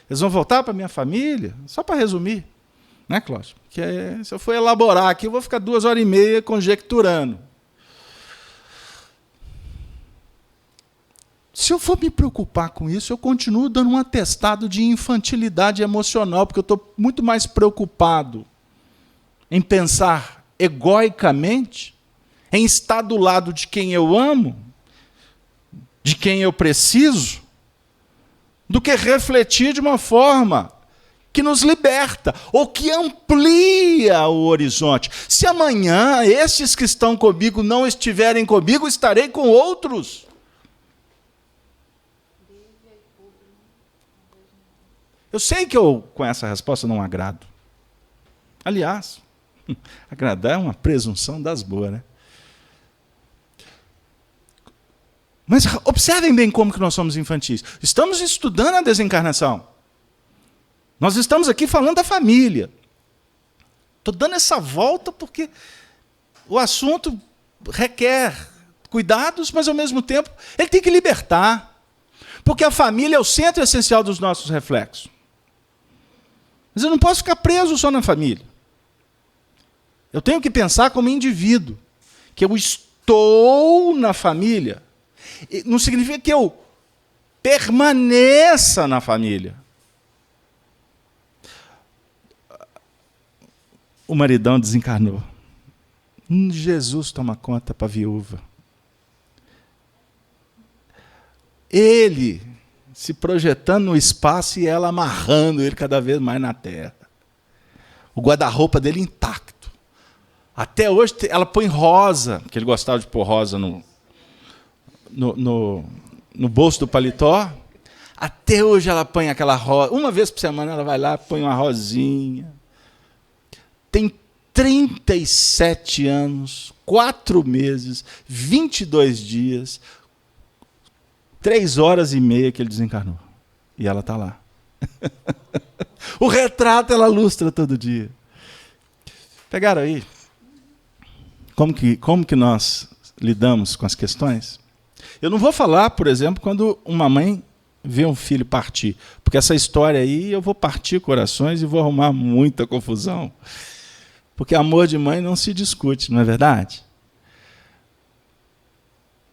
Eles vão voltar para a minha família? Só para resumir. Né, Cláudio? Que se eu for elaborar aqui, eu vou ficar 2h30 conjecturando. Se eu for me preocupar com isso, eu continuo dando um atestado de infantilidade emocional, porque eu estou muito mais preocupado em pensar egoicamente, em estar do lado de quem eu amo, de quem eu preciso, do que refletir de uma forma que nos liberta, ou que amplia o horizonte. Se amanhã estes que estão comigo não estiverem comigo, estarei com outros. Eu sei que eu, com essa resposta, não agrado. Aliás, agradar é uma presunção das boas, né? Mas observem bem como que nós somos infantis. Estamos estudando a desencarnação. Nós estamos aqui falando da família. Estou dando essa volta porque o assunto requer cuidados, mas, ao mesmo tempo, ele tem que libertar. Porque a família é o centro essencial dos nossos reflexos. Mas eu não posso ficar preso só na família. Eu tenho que pensar como indivíduo, que eu estou na família. Não significa que eu permaneça na família. O maridão desencarnou. Jesus toma conta para a viúva. Ele se projetando no espaço e ela amarrando ele cada vez mais na terra. O guarda-roupa dele intacto. Até hoje ela põe rosa, que ele gostava de pôr rosa no bolso do paletó. Até hoje ela põe aquela rosa. Uma vez por semana ela vai lá, põe uma rosinha. Tem 37 anos, 4 meses, 22 dias, 3h30 que ele desencarnou. E ela está lá. O retrato ela lustra todo dia. Pegaram aí? Como que nós lidamos com as questões? Eu não vou falar, por exemplo, quando uma mãe vê um filho partir, porque essa história aí eu vou partir corações e vou arrumar muita confusão. Porque amor de mãe não se discute, não é verdade?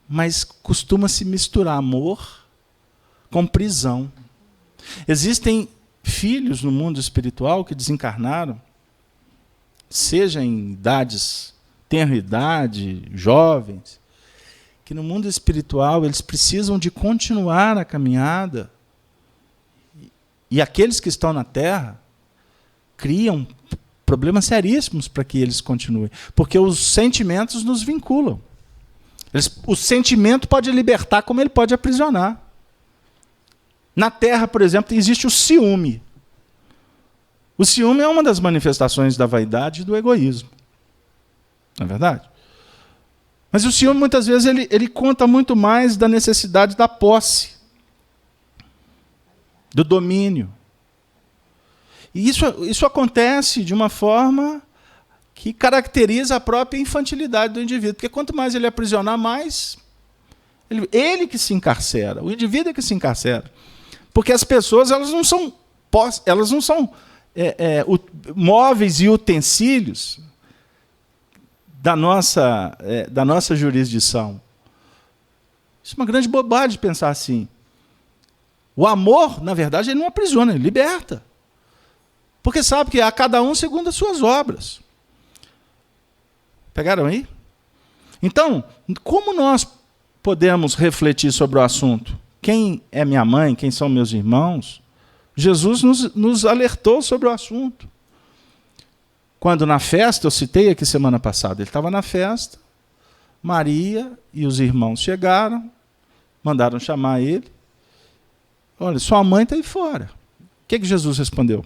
Mas costuma-se misturar amor com prisão. Existem filhos no mundo espiritual que desencarnaram, seja em idades, tenra idade, jovens, que no mundo espiritual eles precisam de continuar a caminhada. E aqueles que estão na Terra criam problemas seríssimos para que eles continuem. Porque os sentimentos nos vinculam. O sentimento pode libertar como ele pode aprisionar. Na Terra, por exemplo, existe o ciúme. O ciúme é uma das manifestações da vaidade e do egoísmo. Não é verdade? Mas o ciúme, muitas vezes, ele conta muito mais da necessidade da posse, do domínio. E isso acontece de uma forma que caracteriza a própria infantilidade do indivíduo. Porque quanto mais ele aprisionar, mais ele que se encarcera. O indivíduo é que se encarcera. Porque as pessoas elas não são móveis e utensílios da nossa jurisdição. Isso é uma grande bobagem pensar assim. O amor, na verdade, ele não aprisiona, ele liberta. Porque sabe que a cada um segundo as suas obras. Pegaram aí? Então, como nós podemos refletir sobre o assunto? Quem é minha mãe? Quem são meus irmãos? Jesus nos alertou sobre o assunto. Quando na festa, eu citei aqui semana passada, ele estava na festa, Maria e os irmãos chegaram, mandaram chamar ele. Olha, sua mãe está aí fora. O que Jesus respondeu?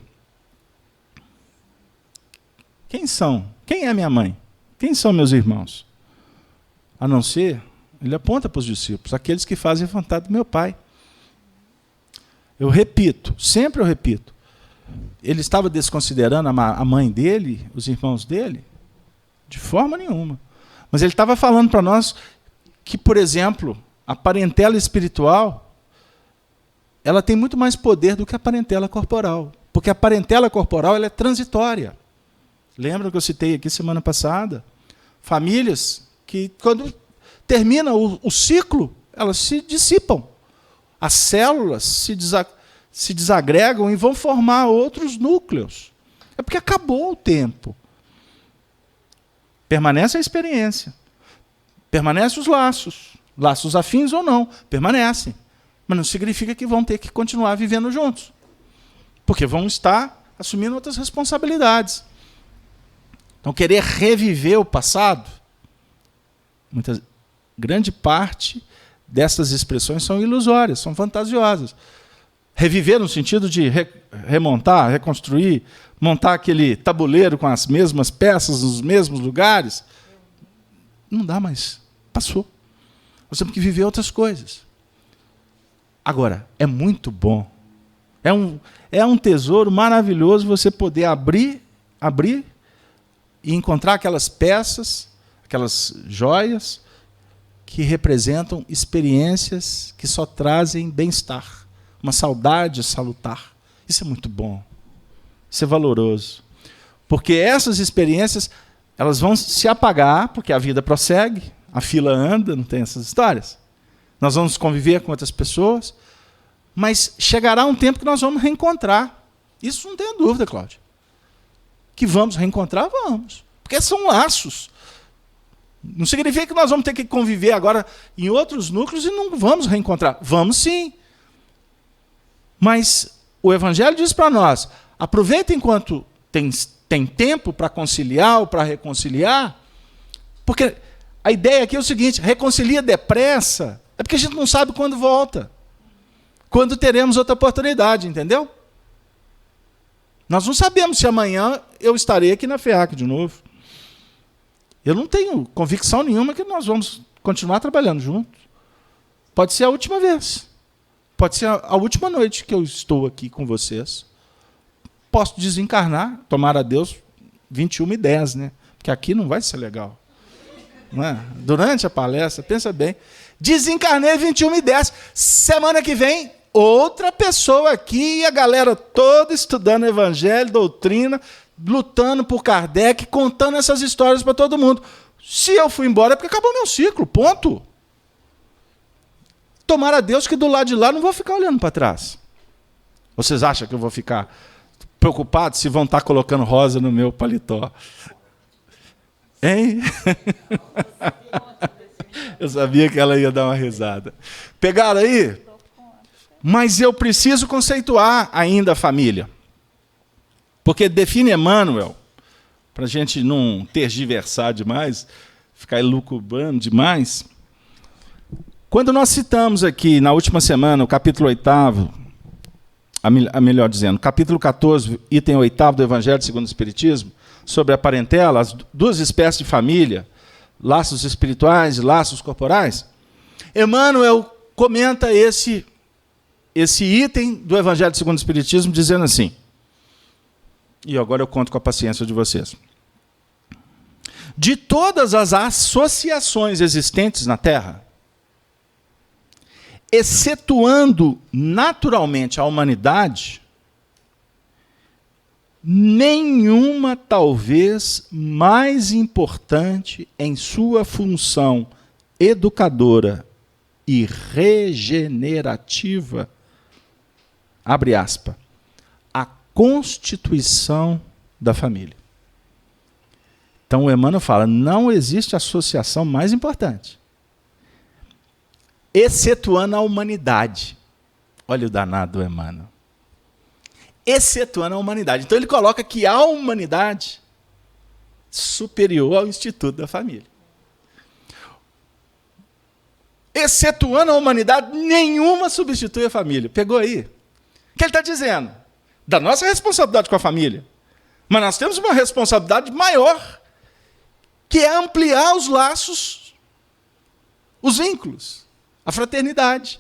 Quem são? Quem é minha mãe? Quem são meus irmãos? A não ser, ele aponta para os discípulos, aqueles que fazem a vontade do meu Pai. Eu repito, sempre eu repito. Ele estava desconsiderando a mãe dele, os irmãos dele? De forma nenhuma. Mas ele estava falando para nós que, por exemplo, a parentela espiritual, ela tem muito mais poder do que a parentela corporal. Porque a parentela corporal ela é transitória. Lembra que eu citei aqui semana passada? Famílias que, quando termina o ciclo, elas se dissipam. As células se desagregam e vão formar outros núcleos. É porque acabou o tempo. Permanece a experiência. Permanecem os laços. Laços afins ou não, permanecem. Mas não significa que vão ter que continuar vivendo juntos. Porque vão estar assumindo outras responsabilidades. Então, querer reviver o passado, grande parte dessas expressões são ilusórias, são fantasiosas. Reviver no sentido de remontar, reconstruir, montar aquele tabuleiro com as mesmas peças, nos mesmos lugares, não dá mais. Passou. Nós temos que viver outras coisas. Agora, é muito bom. É um tesouro maravilhoso você poder abrir e encontrar aquelas peças, aquelas joias que representam experiências que só trazem bem-estar, uma saudade salutar. Isso é muito bom. Isso é valoroso. Porque essas experiências, elas vão se apagar, porque a vida prossegue, a fila anda, não tem essas histórias. Nós vamos conviver com outras pessoas, mas chegará um tempo que nós vamos reencontrar. Isso não tenha dúvida, Cláudio. Que vamos reencontrar, vamos. Porque são laços. Não significa que nós vamos ter que conviver agora em outros núcleos e não vamos reencontrar. Vamos sim. Mas o Evangelho diz para nós, aproveita enquanto tem tempo para conciliar ou para reconciliar, porque a ideia aqui é o seguinte, reconcilia depressa, é porque a gente não sabe quando volta. Quando teremos outra oportunidade, entendeu? Nós não sabemos se amanhã eu estarei aqui na FEAC de novo. Eu não tenho convicção nenhuma que nós vamos continuar trabalhando juntos. Pode ser a última vez. Pode ser a última noite que eu estou aqui com vocês. Posso desencarnar, tomara a Deus, 21h10, né? Porque aqui não vai ser legal. Não é? Durante a palestra, pensa bem. Desencarnei 21h10. Semana que vem, outra pessoa aqui e a galera toda estudando evangelho, doutrina, lutando por Kardec, contando essas histórias para todo mundo. Se eu fui embora é porque acabou meu ciclo, ponto. Tomara a Deus que do lado de lá não vou ficar olhando para trás. Vocês acham que eu vou ficar preocupado se vão estar colocando rosa no meu paletó? Hein? Eu sabia que ela ia dar uma risada. Pegaram aí? Mas eu preciso conceituar ainda a família. Porque define Emmanuel, para a gente não tergiversar demais, ficar elucubrando demais. Quando nós citamos aqui, na última semana, o capítulo 8º, melhor dizendo, capítulo 14, item 8º do Evangelho segundo o Espiritismo, sobre a parentela, as duas espécies de família, laços espirituais e laços corporais, Emmanuel comenta esse item do Evangelho segundo o Espiritismo, dizendo assim, e agora eu conto com a paciência de vocês. De todas as associações existentes na Terra, excetuando naturalmente a humanidade, nenhuma talvez mais importante em sua função educadora e regenerativa, abre aspas, a constituição da família. Então o Emmanuel fala, não existe associação mais importante, excetuando a humanidade. Olha o danado do Emmanuel. Excetuando a humanidade. Então ele coloca que a humanidade superior ao Instituto da Família. Excetuando a humanidade, nenhuma substitui a família. Pegou aí? O que ele está dizendo? Da nossa responsabilidade com a família. Mas nós temos uma responsabilidade maior, que é ampliar os laços, os vínculos, a fraternidade.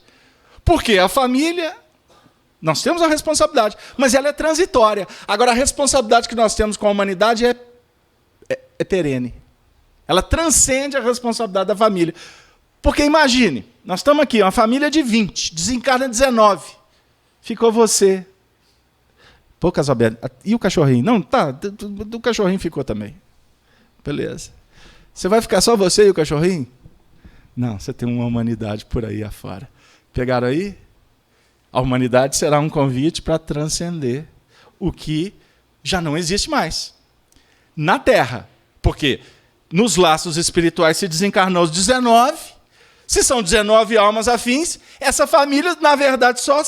Porque a família, nós temos a responsabilidade, mas ela é transitória. Agora, a responsabilidade que nós temos com a humanidade é perene. Ela transcende a responsabilidade da família. Porque imagine, nós estamos aqui, uma família de 20, desencarna 19. Ficou você. Pô, Casalberto, e o cachorrinho? Não, tá, o cachorrinho ficou também. Beleza. Você vai ficar só você e o cachorrinho? Não, você tem uma humanidade por aí afora. Pegaram aí? A humanidade será um convite para transcender o que já não existe mais. Na Terra. Porque nos laços espirituais se desencarnou os 19. Se são 19 almas afins, essa família, na verdade, só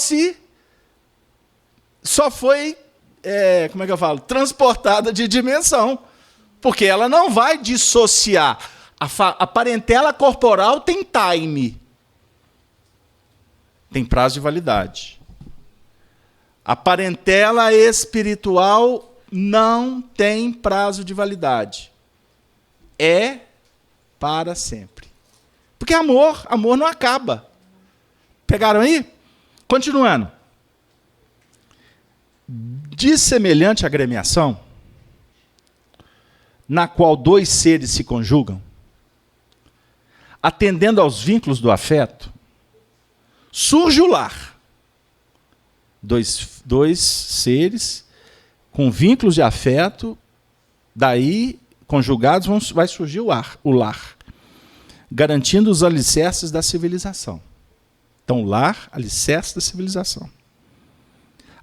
foi, como é que eu falo? Transportada de dimensão. Porque ela não vai dissociar. A parentela corporal tem time. Tem prazo de validade. A parentela espiritual não tem prazo de validade. É para sempre. Porque amor não acaba. Pegaram aí? Continuando. De semelhante agremiação, na qual dois seres se conjugam, atendendo aos vínculos do afeto, surge o lar. Dois seres com vínculos de afeto, daí, conjugados, vai surgir o lar, garantindo os alicerces da civilização. Então, lar, alicerce da civilização.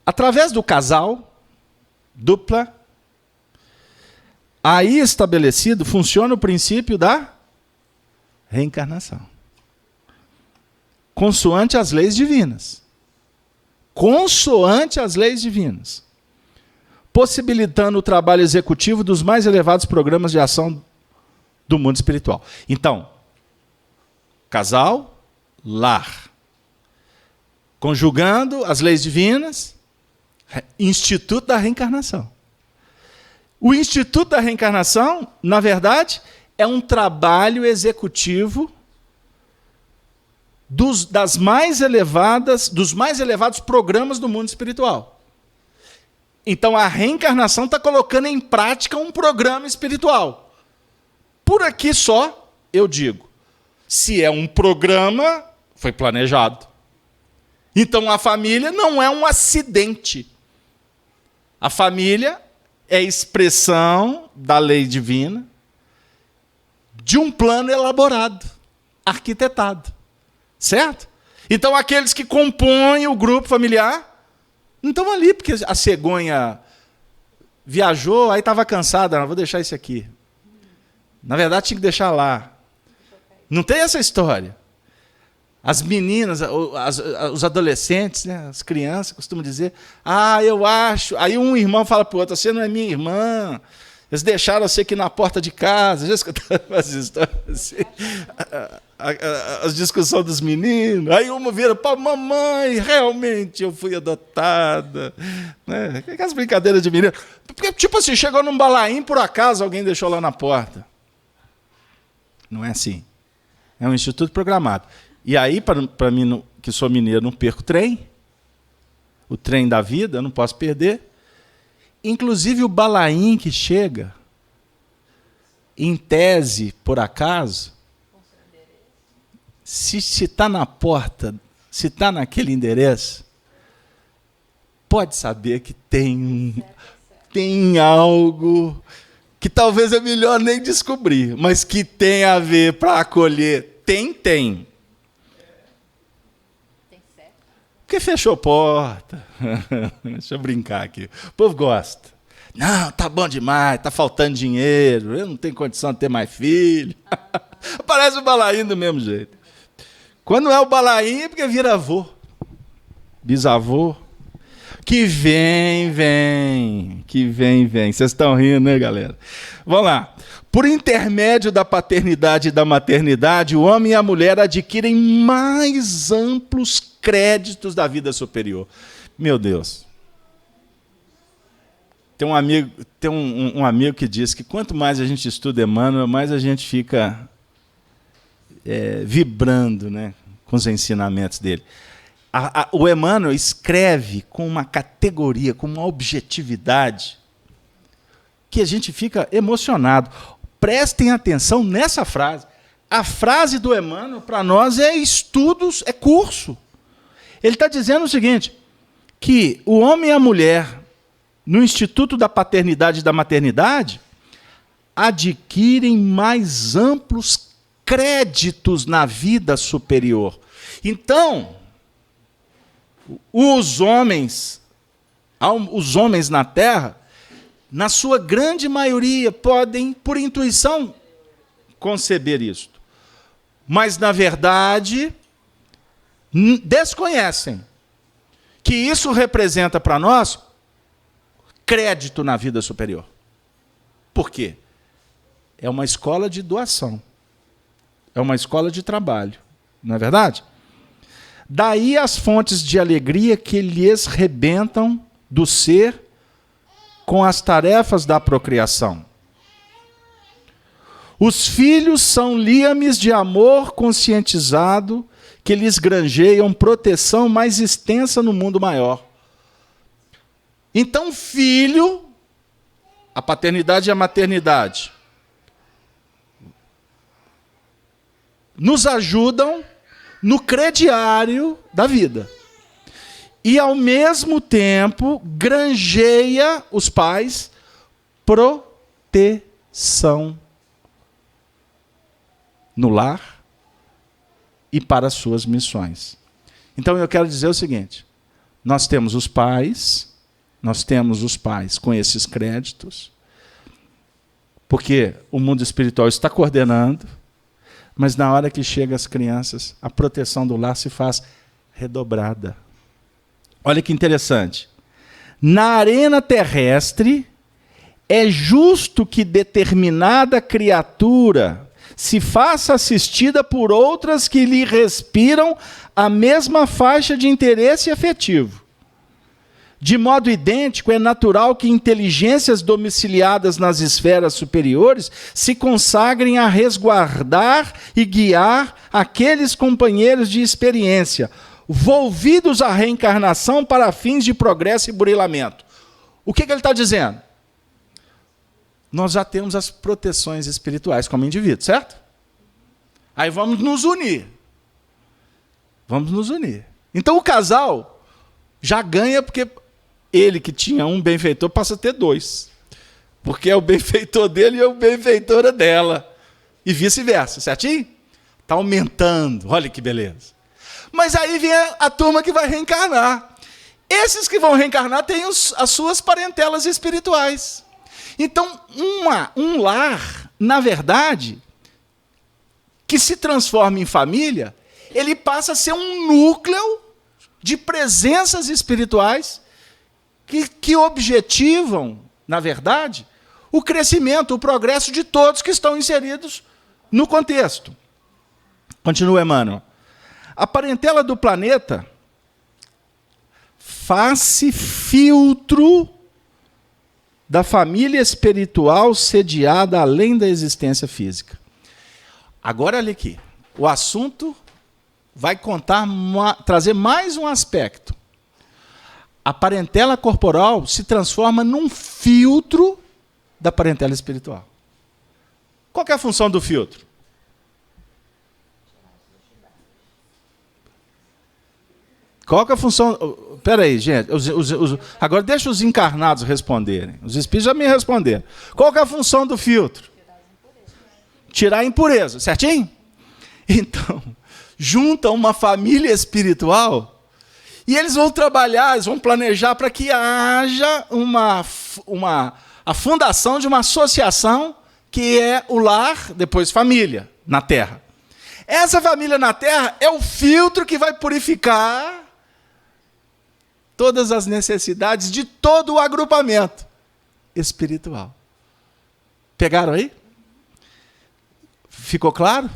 Através do casal, dupla, aí estabelecido, funciona o princípio da reencarnação. Consoante as leis divinas. Consoante as leis divinas. Possibilitando o trabalho executivo dos mais elevados programas de ação do mundo espiritual. Então, casal, lar. Conjugando as leis divinas, Instituto da Reencarnação. O Instituto da Reencarnação, na verdade, é um trabalho executivo dos mais elevados programas do mundo espiritual. Então, a reencarnação está colocando em prática um programa espiritual. Por aqui só, eu digo, se é um programa, foi planejado. Então a família não é um acidente. A família é expressão da lei divina de um plano elaborado, arquitetado. Certo? Então aqueles que compõem o grupo familiar não estão ali porque a cegonha viajou, aí estava cansada, vou deixar isso aqui. Na verdade, tinha que deixar lá. Não tem essa história. As meninas, os adolescentes, né, as crianças costumam dizer, eu acho. Aí um irmão fala para o outro, você não é minha irmã. Eles deixaram você aqui na porta de casa. Já escutaram as histórias assim? As discussões dos meninos. Aí uma vira para mamãe, realmente eu fui adotada. Né? Aquelas brincadeiras de menino. Porque, tipo assim, chegou num balaim, por acaso alguém deixou lá na porta. Não é assim. É um instituto programado. E aí, para mim, que sou mineiro, não perco o trem da vida, eu não posso perder. Inclusive o balaim que chega, em tese, por acaso, se está na porta, se está naquele endereço, pode saber que tem algo que talvez é melhor nem descobrir, mas que tem a ver para acolher. Tem. Porque fechou porta. Deixa eu brincar aqui. O povo gosta. Não, tá bom demais, tá faltando dinheiro, eu não tenho condição de ter mais filho. Parece o balaim do mesmo jeito. Quando é o balaim, é porque vira avô, bisavô. Que vem. Vocês estão rindo, né, galera? Vamos lá. Por intermédio da paternidade e da maternidade, o homem e a mulher adquirem mais amplos créditos da vida superior. Meu Deus. Tem um amigo que diz que quanto mais a gente estuda Emmanuel, mais a gente fica vibrando, né, com os ensinamentos dele. O Emmanuel escreve com uma categoria, com uma objetividade, que a gente fica emocionado. Prestem atenção nessa frase. A frase do Emmanuel, para nós, é estudos, é curso. Ele está dizendo o seguinte, que o homem e a mulher, no Instituto da Paternidade e da Maternidade, adquirem mais amplos créditos na vida superior. Então, os homens na Terra, na sua grande maioria, podem, por intuição, conceber isto. Mas, na verdade, desconhecem que isso representa para nós crédito na vida superior. Por quê? É uma escola de doação. É uma escola de trabalho. Não é verdade? Daí as fontes de alegria que lhes rebentam do ser com as tarefas da procriação. Os filhos são liames de amor conscientizado que lhes granjeiam proteção mais extensa no mundo maior. Então, filho, a paternidade e a maternidade, nos ajudam no crediário da vida. E, ao mesmo tempo, granjeia os pais proteção no lar e para as suas missões. Então, eu quero dizer o seguinte, nós temos os pais com esses créditos, porque o mundo espiritual está coordenando, mas na hora que chega as crianças, a proteção do lar se faz redobrada. Olha que interessante. Na arena terrestre, é justo que determinada criatura se faça assistida por outras que lhe respiram a mesma faixa de interesse afetivo. De modo idêntico, é natural que inteligências domiciliadas nas esferas superiores se consagrem a resguardar e guiar aqueles companheiros de experiência, volvidos à reencarnação para fins de progresso e burilamento. O que ele está dizendo? Nós já temos as proteções espirituais como indivíduo, certo? Aí vamos nos unir. Vamos nos unir. Então o casal já ganha porque ele que tinha um benfeitor passa a ter dois. Porque é o benfeitor dele e é o benfeitora dela. E vice-versa, certinho? Está aumentando, olha que beleza. Mas aí vem a turma que vai reencarnar. Esses que vão reencarnar têm as suas parentelas espirituais. Então, um lar, na verdade, que se transforma em família, ele passa a ser um núcleo de presenças espirituais que objetivam, na verdade, o crescimento, o progresso de todos que estão inseridos no contexto. Continua Emmanuel. A parentela do planeta faz-se filtro da família espiritual sediada além da existência física. Agora, olha aqui. O assunto vai trazer mais um aspecto. A parentela corporal se transforma num filtro da parentela espiritual. Qual que é a função do filtro? Qual que é a função... Espera aí, gente. Agora deixa os encarnados responderem. Os espíritos já me responderam. Qual que é a função do filtro? Tirar a impureza, certinho? Então, junta uma família espiritual e eles vão trabalhar, eles vão planejar para que haja a fundação de uma associação que é o lar, depois família, na Terra. Essa família na Terra é o filtro que vai purificar todas as necessidades de todo o agrupamento espiritual. Pegaram aí? Ficou claro?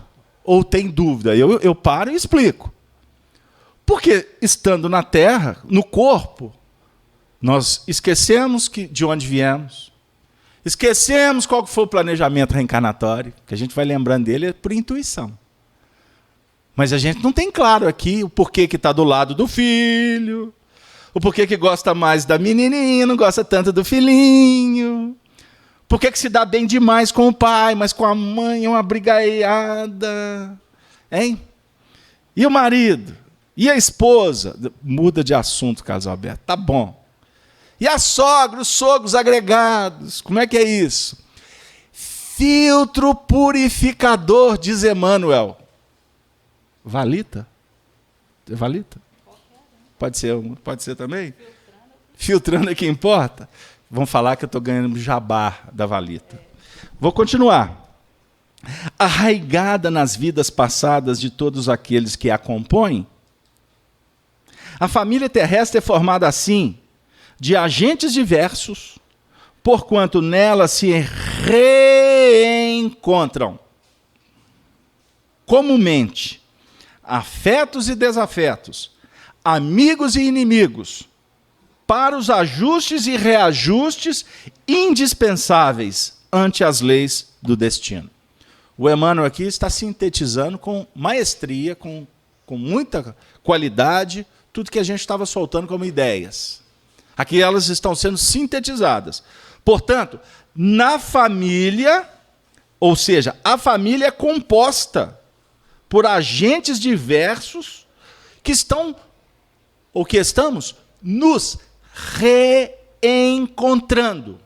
Ou tem dúvida? Eu paro e explico. Porque, estando na Terra, no corpo, nós esquecemos de onde viemos, esquecemos qual foi o planejamento reencarnatório, que a gente vai lembrando dele por intuição. Mas a gente não tem claro aqui o porquê que está do lado do filho, o porquê que gosta mais da menininha, não gosta tanto do filhinho, porquê que se dá bem demais com o pai, mas com a mãe é uma brigaiada. Hein? E o marido? E a esposa? Muda de assunto, casal aberto. Tá bom. E a sogra, os sogros agregados? Como é que é isso? Filtro purificador, diz Emmanuel. Valita? É valita? Pode ser também? Filtrando é que importa? Vão falar que eu estou ganhando jabá da valita. Vou continuar. Arraigada nas vidas passadas de todos aqueles que a compõem, a família terrestre é formada assim, de agentes diversos, porquanto nela se reencontram comumente afetos e desafetos, amigos e inimigos, para os ajustes e reajustes indispensáveis ante as leis do destino. O Emmanuel aqui está sintetizando com maestria, com muita qualidade, tudo que a gente estava soltando como ideias. Aqui elas estão sendo sintetizadas. Portanto, na família, ou seja, a família é composta por agentes diversos que estão, ou que estamos, nos reencontrando.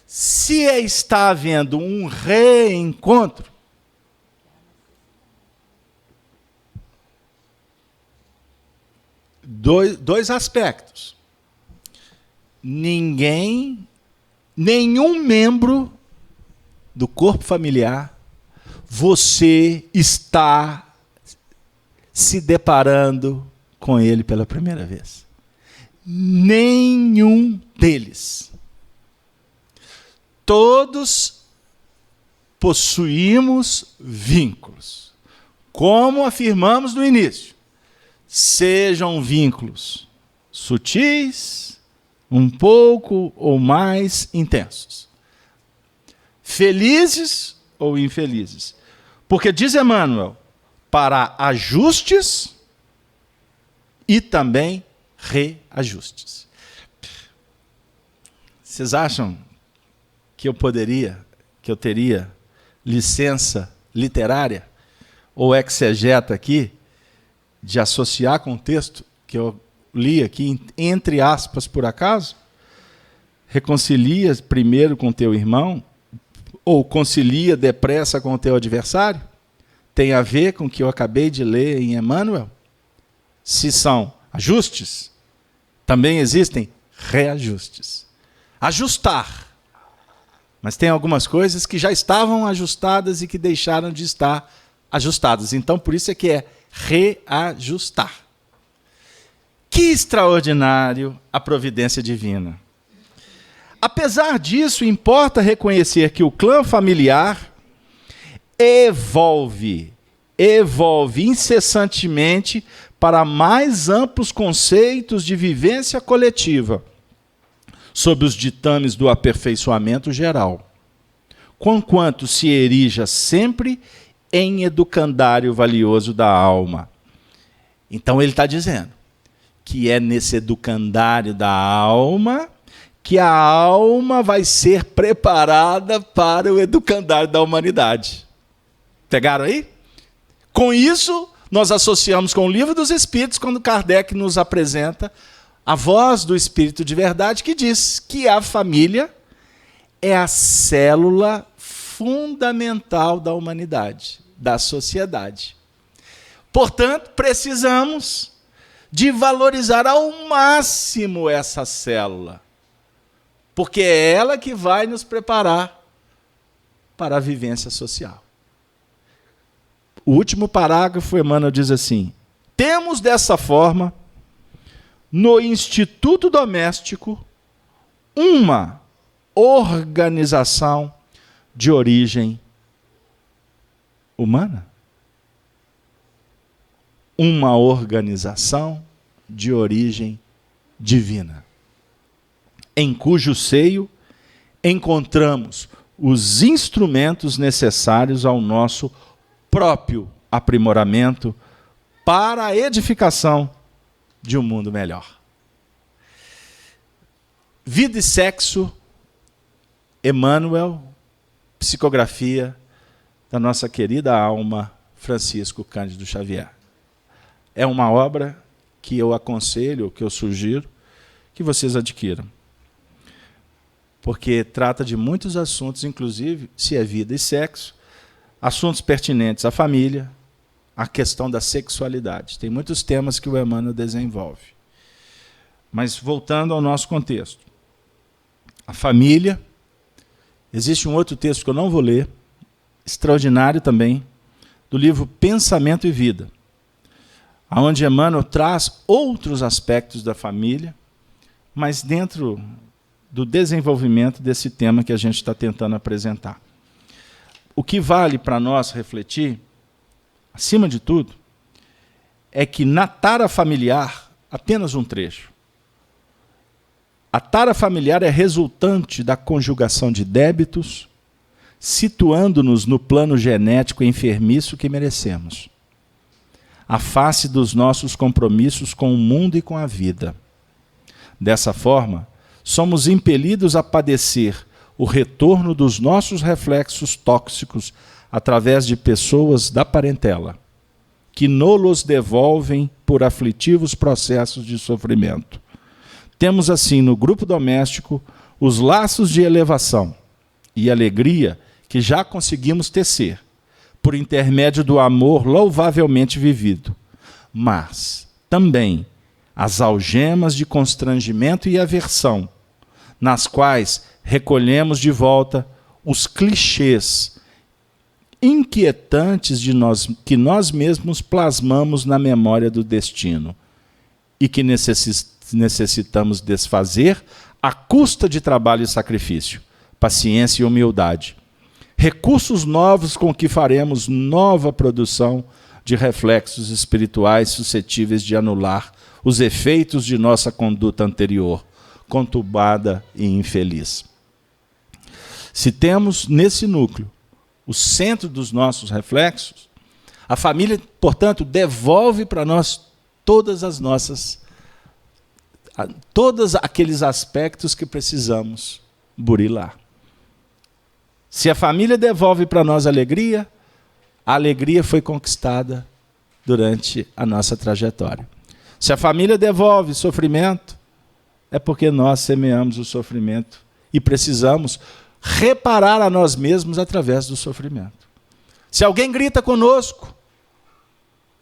Se está havendo um reencontro, dois aspectos. Nenhum membro do corpo familiar, você está se deparando com ele pela primeira vez. Nenhum deles. Todos possuímos vínculos. Como afirmamos no início, sejam vínculos sutis, um pouco ou mais intensos. Felizes ou infelizes. Porque diz Emmanuel, para ajustes e também reajustes. Vocês acham que eu teria licença literária, ou exegeta aqui, de associar com o texto que eu li aqui, entre aspas, por acaso, reconcilia primeiro com teu irmão, ou concilia depressa com o teu adversário, tem a ver com o que eu acabei de ler em Emmanuel? Se são ajustes, também existem reajustes. Ajustar. Mas tem algumas coisas que já estavam ajustadas e que deixaram de estar ajustadas. Então, por isso é que é reajustar. Que extraordinário a providência divina. Apesar disso, importa reconhecer que o clã familiar evolve incessantemente para mais amplos conceitos de vivência coletiva, sob os ditames do aperfeiçoamento geral, conquanto se erija sempre em educandário valioso da alma. Então ele está dizendo que é nesse educandário da alma que a alma vai ser preparada para o educandário da humanidade. Pegaram aí? Com isso, nós associamos com o Livro dos Espíritos, quando Kardec nos apresenta a voz do Espírito de verdade, que diz que a família é a célula fundamental da humanidade, da sociedade. Portanto, precisamos de valorizar ao máximo essa célula, porque é ela que vai nos preparar para a vivência social. O último parágrafo, Emmanuel diz assim: temos dessa forma, no Instituto Doméstico, uma organização de origem humana. Uma organização de origem divina, em cujo seio encontramos os instrumentos necessários ao nosso próprio aprimoramento para a edificação de um mundo melhor. Vida e Sexo, Emmanuel, psicografia da nossa querida alma Francisco Cândido Xavier. É uma obra que eu aconselho, que eu sugiro, que vocês adquiram. Porque trata de muitos assuntos, inclusive, se é vida e sexo, assuntos pertinentes à família, à questão da sexualidade. Tem muitos temas que o Emmanuel desenvolve. Mas, voltando ao nosso contexto. A família, existe um outro texto que eu não vou ler, extraordinário também, do livro Pensamento e Vida, onde Emmanuel traz outros aspectos da família, mas dentro do desenvolvimento desse tema que a gente está tentando apresentar. O que vale para nós refletir, acima de tudo, é que na tara familiar, apenas um trecho, a tara familiar é resultante da conjugação de débitos, situando-nos no plano genético enfermiço que merecemos, à face dos nossos compromissos com o mundo e com a vida. Dessa forma, somos impelidos a padecer o retorno dos nossos reflexos tóxicos através de pessoas da parentela, que nos devolvem por aflitivos processos de sofrimento. Temos assim no grupo doméstico os laços de elevação e alegria que já conseguimos tecer, por intermédio do amor louvavelmente vivido, mas também as algemas de constrangimento e aversão, nas quais recolhemos de volta os clichês inquietantes que nós mesmos plasmamos na memória do destino e que necessitamos desfazer à custa de trabalho e sacrifício, paciência e humildade. Recursos novos com que faremos nova produção de reflexos espirituais suscetíveis de anular os efeitos de nossa conduta anterior, conturbada e infeliz. Se temos nesse núcleo o centro dos nossos reflexos, a família, portanto, devolve para nós todos aqueles aspectos que precisamos burilar. Se a família devolve para nós alegria, a alegria foi conquistada durante a nossa trajetória. Se a família devolve sofrimento, é porque nós semeamos o sofrimento e precisamos reparar a nós mesmos através do sofrimento. Se alguém grita conosco,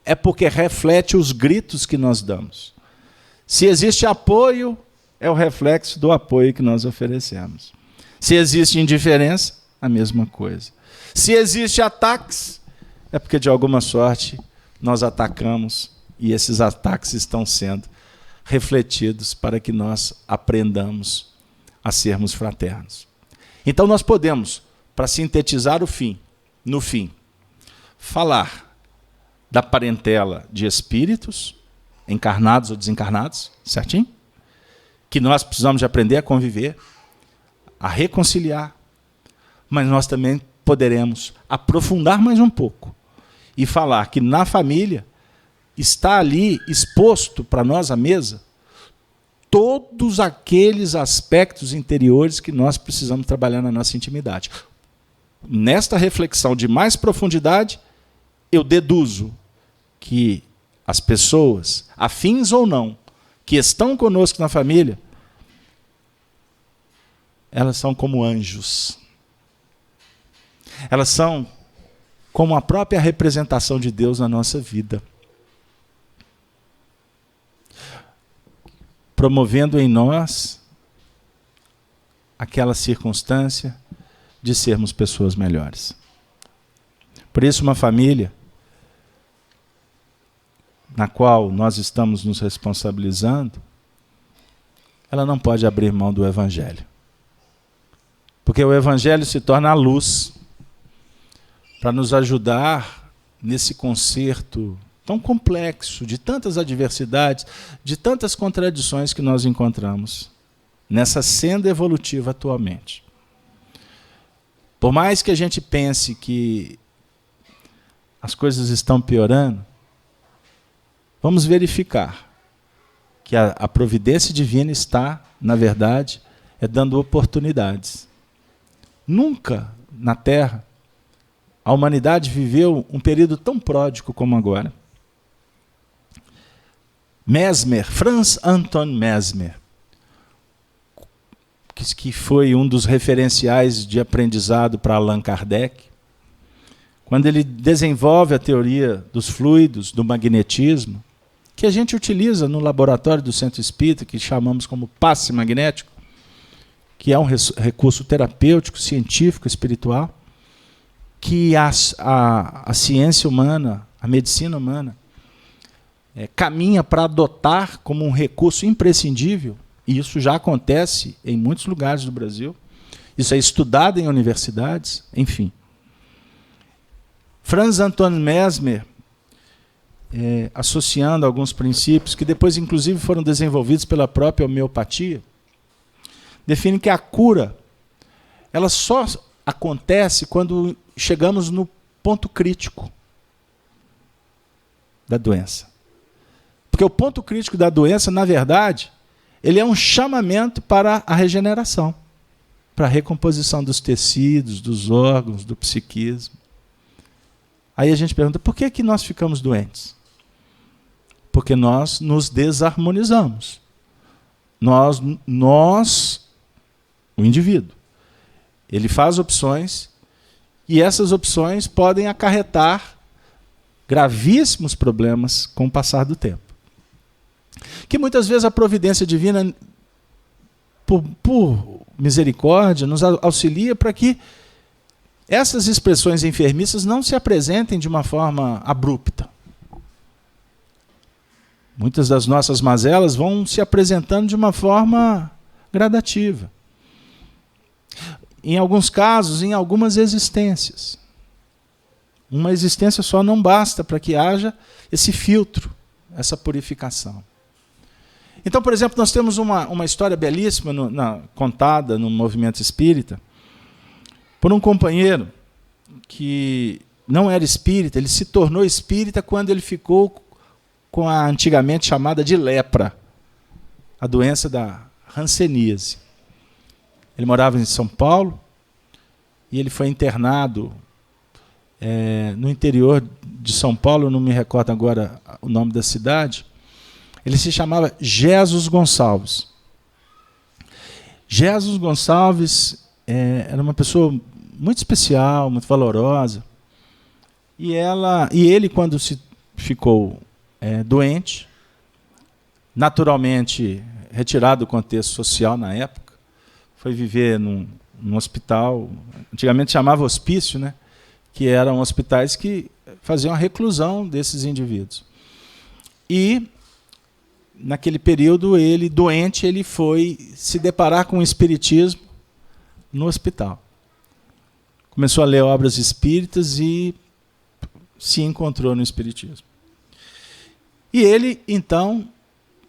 é porque reflete os gritos que nós damos. Se existe apoio, é o reflexo do apoio que nós oferecemos. Se existe indiferença, a mesma coisa. Se existe ataques, é porque de alguma sorte nós atacamos e esses ataques estão sendo refletidos para que nós aprendamos a sermos fraternos. Então nós podemos, para sintetizar no fim, falar da parentela de espíritos, encarnados ou desencarnados, certinho? Que nós precisamos de aprender a conviver, a reconciliar, mas nós também poderemos aprofundar mais um pouco e falar que na família está ali exposto para nós à mesa todos aqueles aspectos interiores que nós precisamos trabalhar na nossa intimidade. Nesta reflexão de mais profundidade, eu deduzo que as pessoas, afins ou não, que estão conosco na família, elas são como anjos. Elas são como a própria representação de Deus na nossa vida. Promovendo em nós aquela circunstância de sermos pessoas melhores. Por isso, uma família na qual nós estamos nos responsabilizando, ela não pode abrir mão do Evangelho. Porque o Evangelho se torna a luz para nos ajudar nesse concerto tão complexo, de tantas adversidades, de tantas contradições que nós encontramos nessa senda evolutiva atualmente. Por mais que a gente pense que as coisas estão piorando, vamos verificar que a providência divina está, na verdade, dando oportunidades. Nunca na Terra a humanidade viveu um período tão pródigo como agora. Mesmer, Franz Anton Mesmer, que foi um dos referenciais de aprendizado para Allan Kardec, quando ele desenvolve a teoria dos fluidos, do magnetismo, que a gente utiliza no laboratório do Centro Espírita, que chamamos como passe magnético, que é um recurso terapêutico, científico, espiritual, que a ciência humana, a medicina humana, caminha para adotar como um recurso imprescindível, e isso já acontece em muitos lugares do Brasil, isso é estudado em universidades, enfim. Franz Anton Mesmer, associando alguns princípios que depois, inclusive, foram desenvolvidos pela própria homeopatia, define que a cura ela só acontece quando chegamos no ponto crítico da doença. Porque o ponto crítico da doença, na verdade, ele é um chamamento para a regeneração, para a recomposição dos tecidos, dos órgãos, do psiquismo. Aí a gente pergunta, por que nós ficamos doentes? Porque nós nos desarmonizamos. Nós, o indivíduo, ele faz opções e essas opções podem acarretar gravíssimos problemas com o passar do tempo. Que muitas vezes a providência divina, por misericórdia, nos auxilia para que essas expressões enfermiças não se apresentem de uma forma abrupta. Muitas das nossas mazelas vão se apresentando de uma forma gradativa. Em alguns casos, em algumas existências. Uma existência só não basta para que haja esse filtro, essa purificação. Então, por exemplo, nós temos uma história belíssima contada no movimento espírita por um companheiro que não era espírita, ele se tornou espírita quando ele ficou com a antigamente chamada de lepra, a doença da hanseníase. Ele morava em São Paulo e ele foi internado no interior de São Paulo, não me recordo agora o nome da cidade. Ele se chamava Jesus Gonçalves. Jesus Gonçalves era uma pessoa muito especial, muito valorosa. E ele, quando se ficou doente, naturalmente retirado do contexto social na época, foi viver num hospital, antigamente chamava hospício, né? Que eram hospitais que faziam a reclusão desses indivíduos. E, naquele período, ele, doente, ele foi se deparar com o espiritismo no hospital. Começou a ler obras espíritas e se encontrou no espiritismo. E ele, então,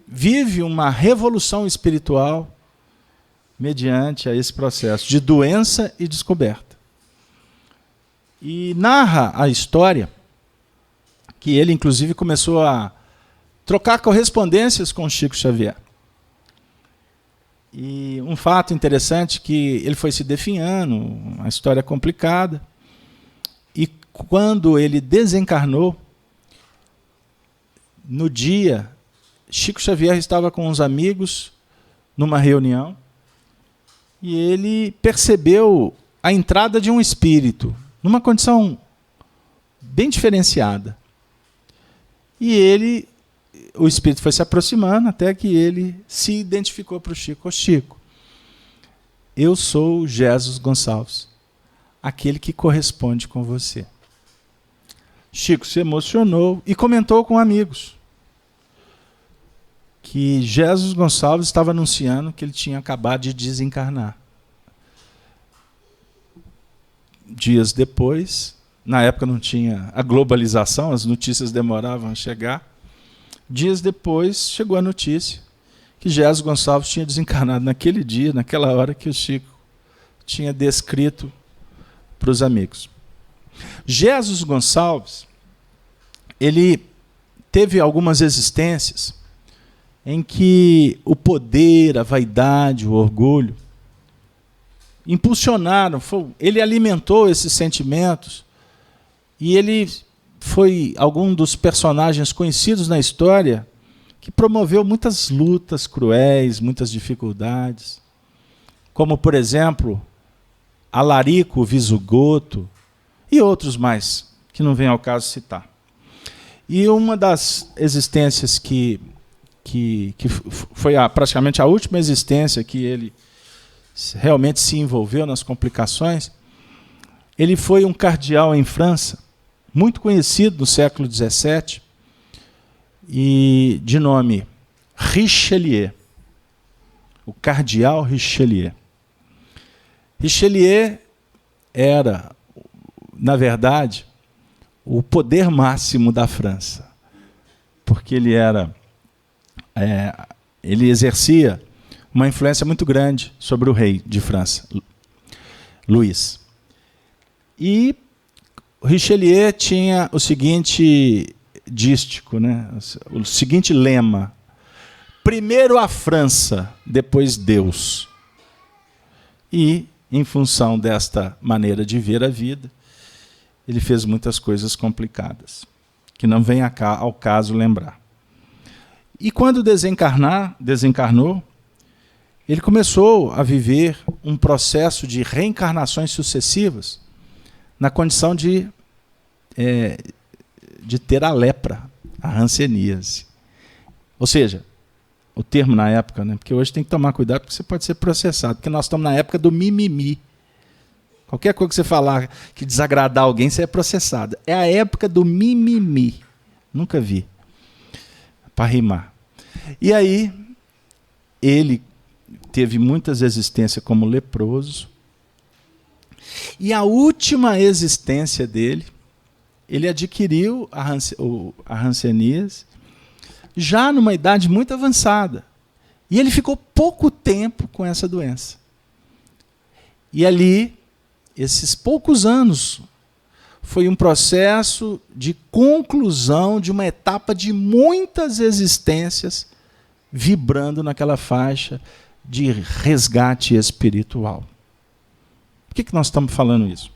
vive uma revolução espiritual mediante a esse processo de doença e descoberta. E narra a história que ele, inclusive, começou a trocar correspondências com Chico Xavier. E um fato interessante que ele foi se definhando, uma história complicada, e quando ele desencarnou, no dia, Chico Xavier estava com uns amigos numa reunião, e ele percebeu a entrada de um espírito, numa condição bem diferenciada. E o espírito foi se aproximando até que ele se identificou para o Chico. Ô Chico, eu sou Jesus Gonçalves, aquele que corresponde com você. Chico se emocionou e comentou com amigos que Jesus Gonçalves estava anunciando que ele tinha acabado de desencarnar. Dias depois, na época não tinha a globalização, as notícias demoravam a chegar. Dias depois, chegou a notícia que Jesus Gonçalves tinha desencarnado naquele dia, naquela hora que o Chico tinha descrito para os amigos. Jesus Gonçalves, ele teve algumas existências em que o poder, a vaidade, o orgulho impulsionaram, ele alimentou esses sentimentos, e ele foi algum dos personagens conhecidos na história que promoveu muitas lutas cruéis, muitas dificuldades, como, por exemplo, Alarico o Visigodo e outros mais, que não vem ao caso citar. E uma das existências que foi praticamente a última existência que ele realmente se envolveu nas complicações, ele foi um cardeal em França, muito conhecido no século XVII, e de nome Richelieu, o cardeal Richelieu. Richelieu era, na verdade, o poder máximo da França, porque ele exercia uma influência muito grande sobre o rei de França, Luís. E Richelieu tinha o seguinte dístico, né? O seguinte lema: primeiro a França, depois Deus. E, em função desta maneira de ver a vida, ele fez muitas coisas complicadas, que não vem ao caso lembrar. E quando desencarnou, ele começou a viver um processo de reencarnações sucessivas na condição de ter a lepra, a hanseníase. Ou seja, o termo na época, né? Porque hoje tem que tomar cuidado porque você pode ser processado, porque nós estamos na época do mimimi. Qualquer coisa que você falar que desagradar alguém, você é processado. É a época do mimimi. Nunca vi. Para rimar. E aí, ele teve muitas existências como leproso. E a última existência dele, ele adquiriu a hanseníase já numa idade muito avançada. E ele ficou pouco tempo com essa doença. E ali, esses poucos anos, foi um processo de conclusão de uma etapa de muitas existências vibrando naquela faixa de resgate espiritual. Por que nós estamos falando isso?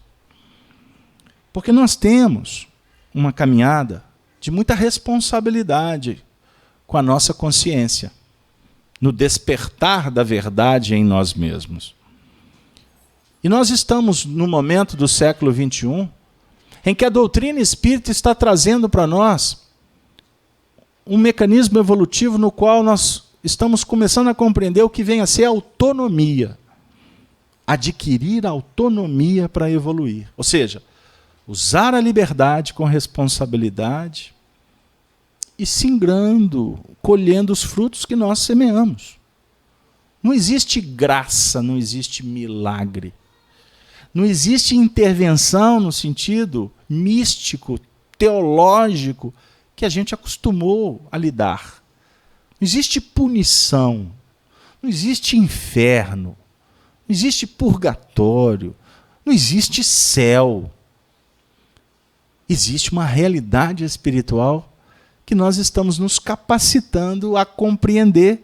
Porque nós temos uma caminhada de muita responsabilidade com a nossa consciência, no despertar da verdade em nós mesmos. E nós estamos no momento do século XXI em que a doutrina espírita está trazendo para nós um mecanismo evolutivo no qual nós estamos começando a compreender o que vem a ser autonomia. Adquirir autonomia para evoluir. Ou seja, usar a liberdade com responsabilidade e singrando, colhendo os frutos que nós semeamos. Não existe graça, não existe milagre. Não existe intervenção no sentido místico, teológico, que a gente acostumou a lidar. Não existe punição, não existe inferno, não existe purgatório, não existe céu. Existe uma realidade espiritual que nós estamos nos capacitando a compreender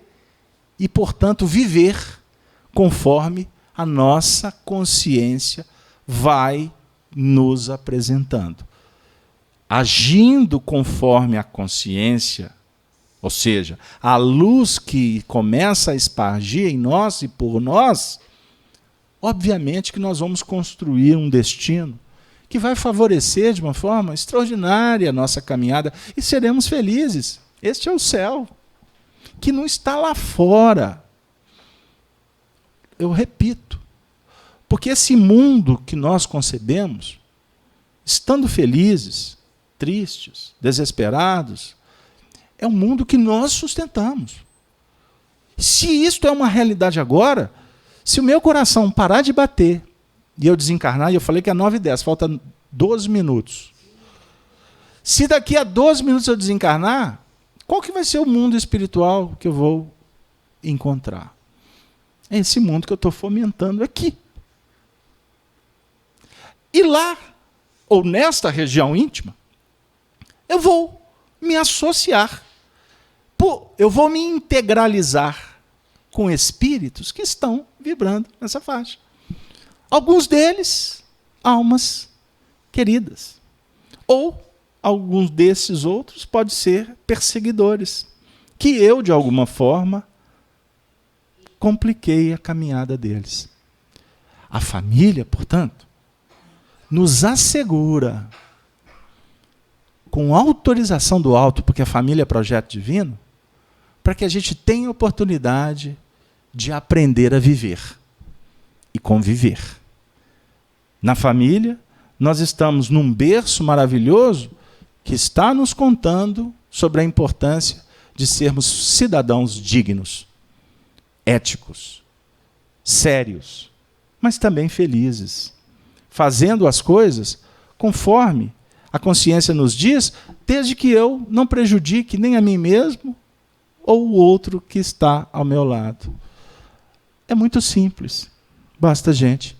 e, portanto, viver conforme a nossa consciência vai nos apresentando. Agindo conforme a consciência, ou seja, a luz que começa a espargir em nós e por nós, obviamente que nós vamos construir um destino que vai favorecer de uma forma extraordinária a nossa caminhada e seremos felizes. Este é o céu, que não está lá fora. Eu repito, porque esse mundo que nós concebemos, estando felizes, tristes, desesperados, é um mundo que nós sustentamos. Se isto é uma realidade agora, se o meu coração parar de bater e eu desencarnar, e eu falei que é 9h10, falta 12 minutos. Se daqui a 12 minutos eu desencarnar, qual que vai ser o mundo espiritual que eu vou encontrar? É esse mundo que eu estou fomentando aqui. E lá, ou nesta região íntima, eu vou me associar. Eu vou me integralizar com espíritos que estão vibrando nessa faixa. Alguns deles, almas queridas. Ou alguns desses outros podem ser perseguidores, que eu, de alguma forma, compliquei a caminhada deles. A família, portanto, nos assegura, com autorização do alto, porque a família é projeto divino, para que a gente tenha oportunidade de aprender a viver e conviver. Na família, nós estamos num berço maravilhoso que está nos contando sobre a importância de sermos cidadãos dignos, éticos, sérios, mas também felizes, fazendo as coisas conforme a consciência nos diz, desde que eu não prejudique nem a mim mesmo ou o outro que está ao meu lado. É muito simples. Basta a gente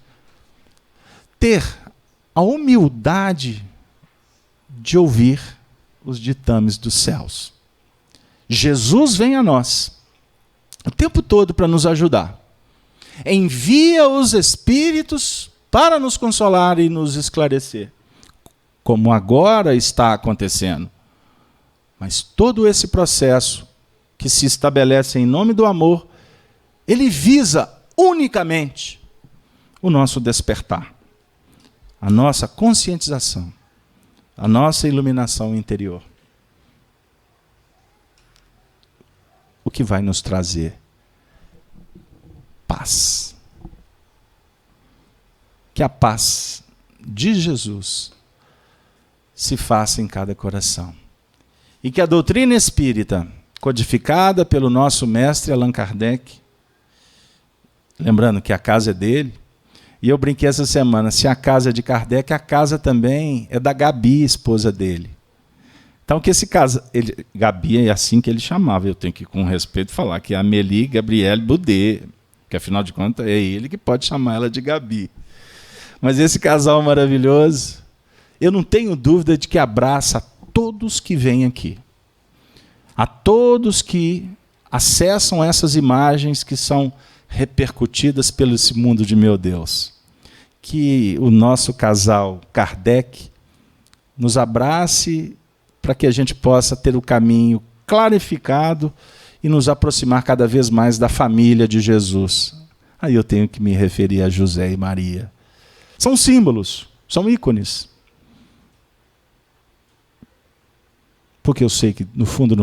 ter a humildade de ouvir os ditames dos céus. Jesus vem a nós o tempo todo para nos ajudar. Envia os espíritos para nos consolar e nos esclarecer, como agora está acontecendo. Mas todo esse processo que se estabelece em nome do amor, ele visa unicamente o nosso despertar, a nossa conscientização, a nossa iluminação interior. O que vai nos trazer paz. Que a paz de Jesus se faça em cada coração. E que a doutrina espírita, codificada pelo nosso mestre Allan Kardec, lembrando que a casa é dele, e eu brinquei essa semana, se a casa é de Kardec, a casa também é da Gabi, esposa dele. Então, que esse caso, Gabi é assim que ele chamava, eu tenho que, com respeito, falar que é Amélie Gabrielle Boudet, que afinal de contas é ele que pode chamar ela de Gabi. Mas esse casal maravilhoso, eu não tenho dúvida de que abraça a todos que vêm aqui, a todos que acessam essas imagens que são repercutidas pelo esse mundo de meu Deus. que o nosso casal Kardec nos abrace para que a gente possa ter o caminho clarificado e nos aproximar cada vez mais da família de Jesus. Aí eu tenho que me referir a José e Maria. São símbolos, são ícones. Porque eu sei que, no fundo,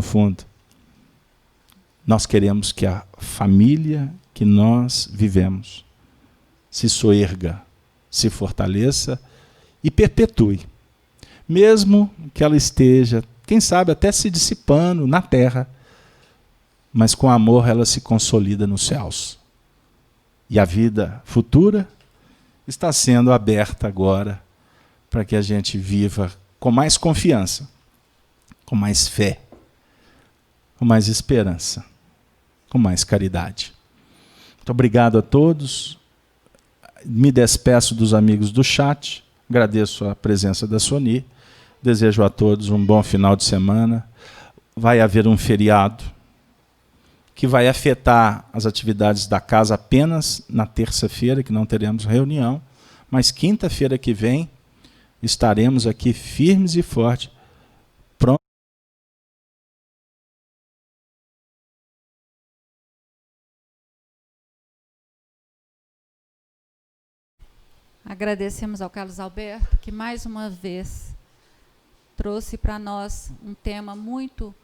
nós queremos que a família que nós vivemos se soerga, se fortaleça e perpetue. Mesmo que ela esteja, quem sabe, até se dissipando na terra, mas com amor ela se consolida nos céus. E a vida futura está sendo aberta agora para que a gente viva com mais confiança, com mais fé, com mais esperança, com mais caridade. Muito obrigado a todos. Me despeço dos amigos do chat. Agradeço a presença da Soni. Desejo a todos um bom final de semana. Vai haver um feriado que vai afetar as atividades da casa apenas na terça-feira, que não teremos reunião, mas quinta-feira que vem estaremos aqui firmes e fortes, prontos. Agradecemos ao Carlos Alberto, que mais uma vez trouxe para nós um tema muito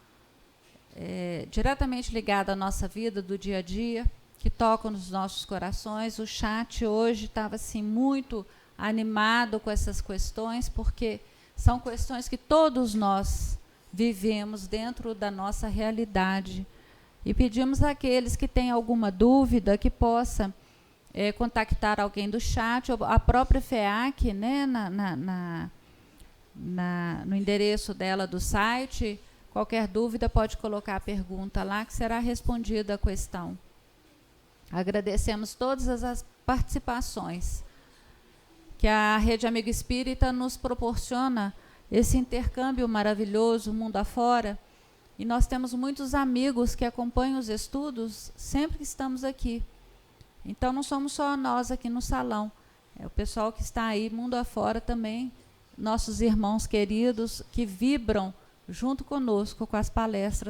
diretamente ligado à nossa vida do dia a dia, que toca nos nossos corações. O chat hoje estava assim, muito animado com essas questões, porque são questões que todos nós vivemos dentro da nossa realidade. E pedimos àqueles que têm alguma dúvida que possa contactar alguém do chat, ou a própria FEAC, né, no endereço dela do site. Qualquer dúvida pode colocar a pergunta lá, que será respondida a questão. Agradecemos todas as participações que a Rede Amigo Espírita nos proporciona, esse intercâmbio maravilhoso, mundo afora. E nós temos muitos amigos que acompanham os estudos sempre que estamos aqui. Então, não somos só nós aqui no salão, é o pessoal que está aí, mundo afora também, nossos irmãos queridos, que vibram junto conosco com as palestras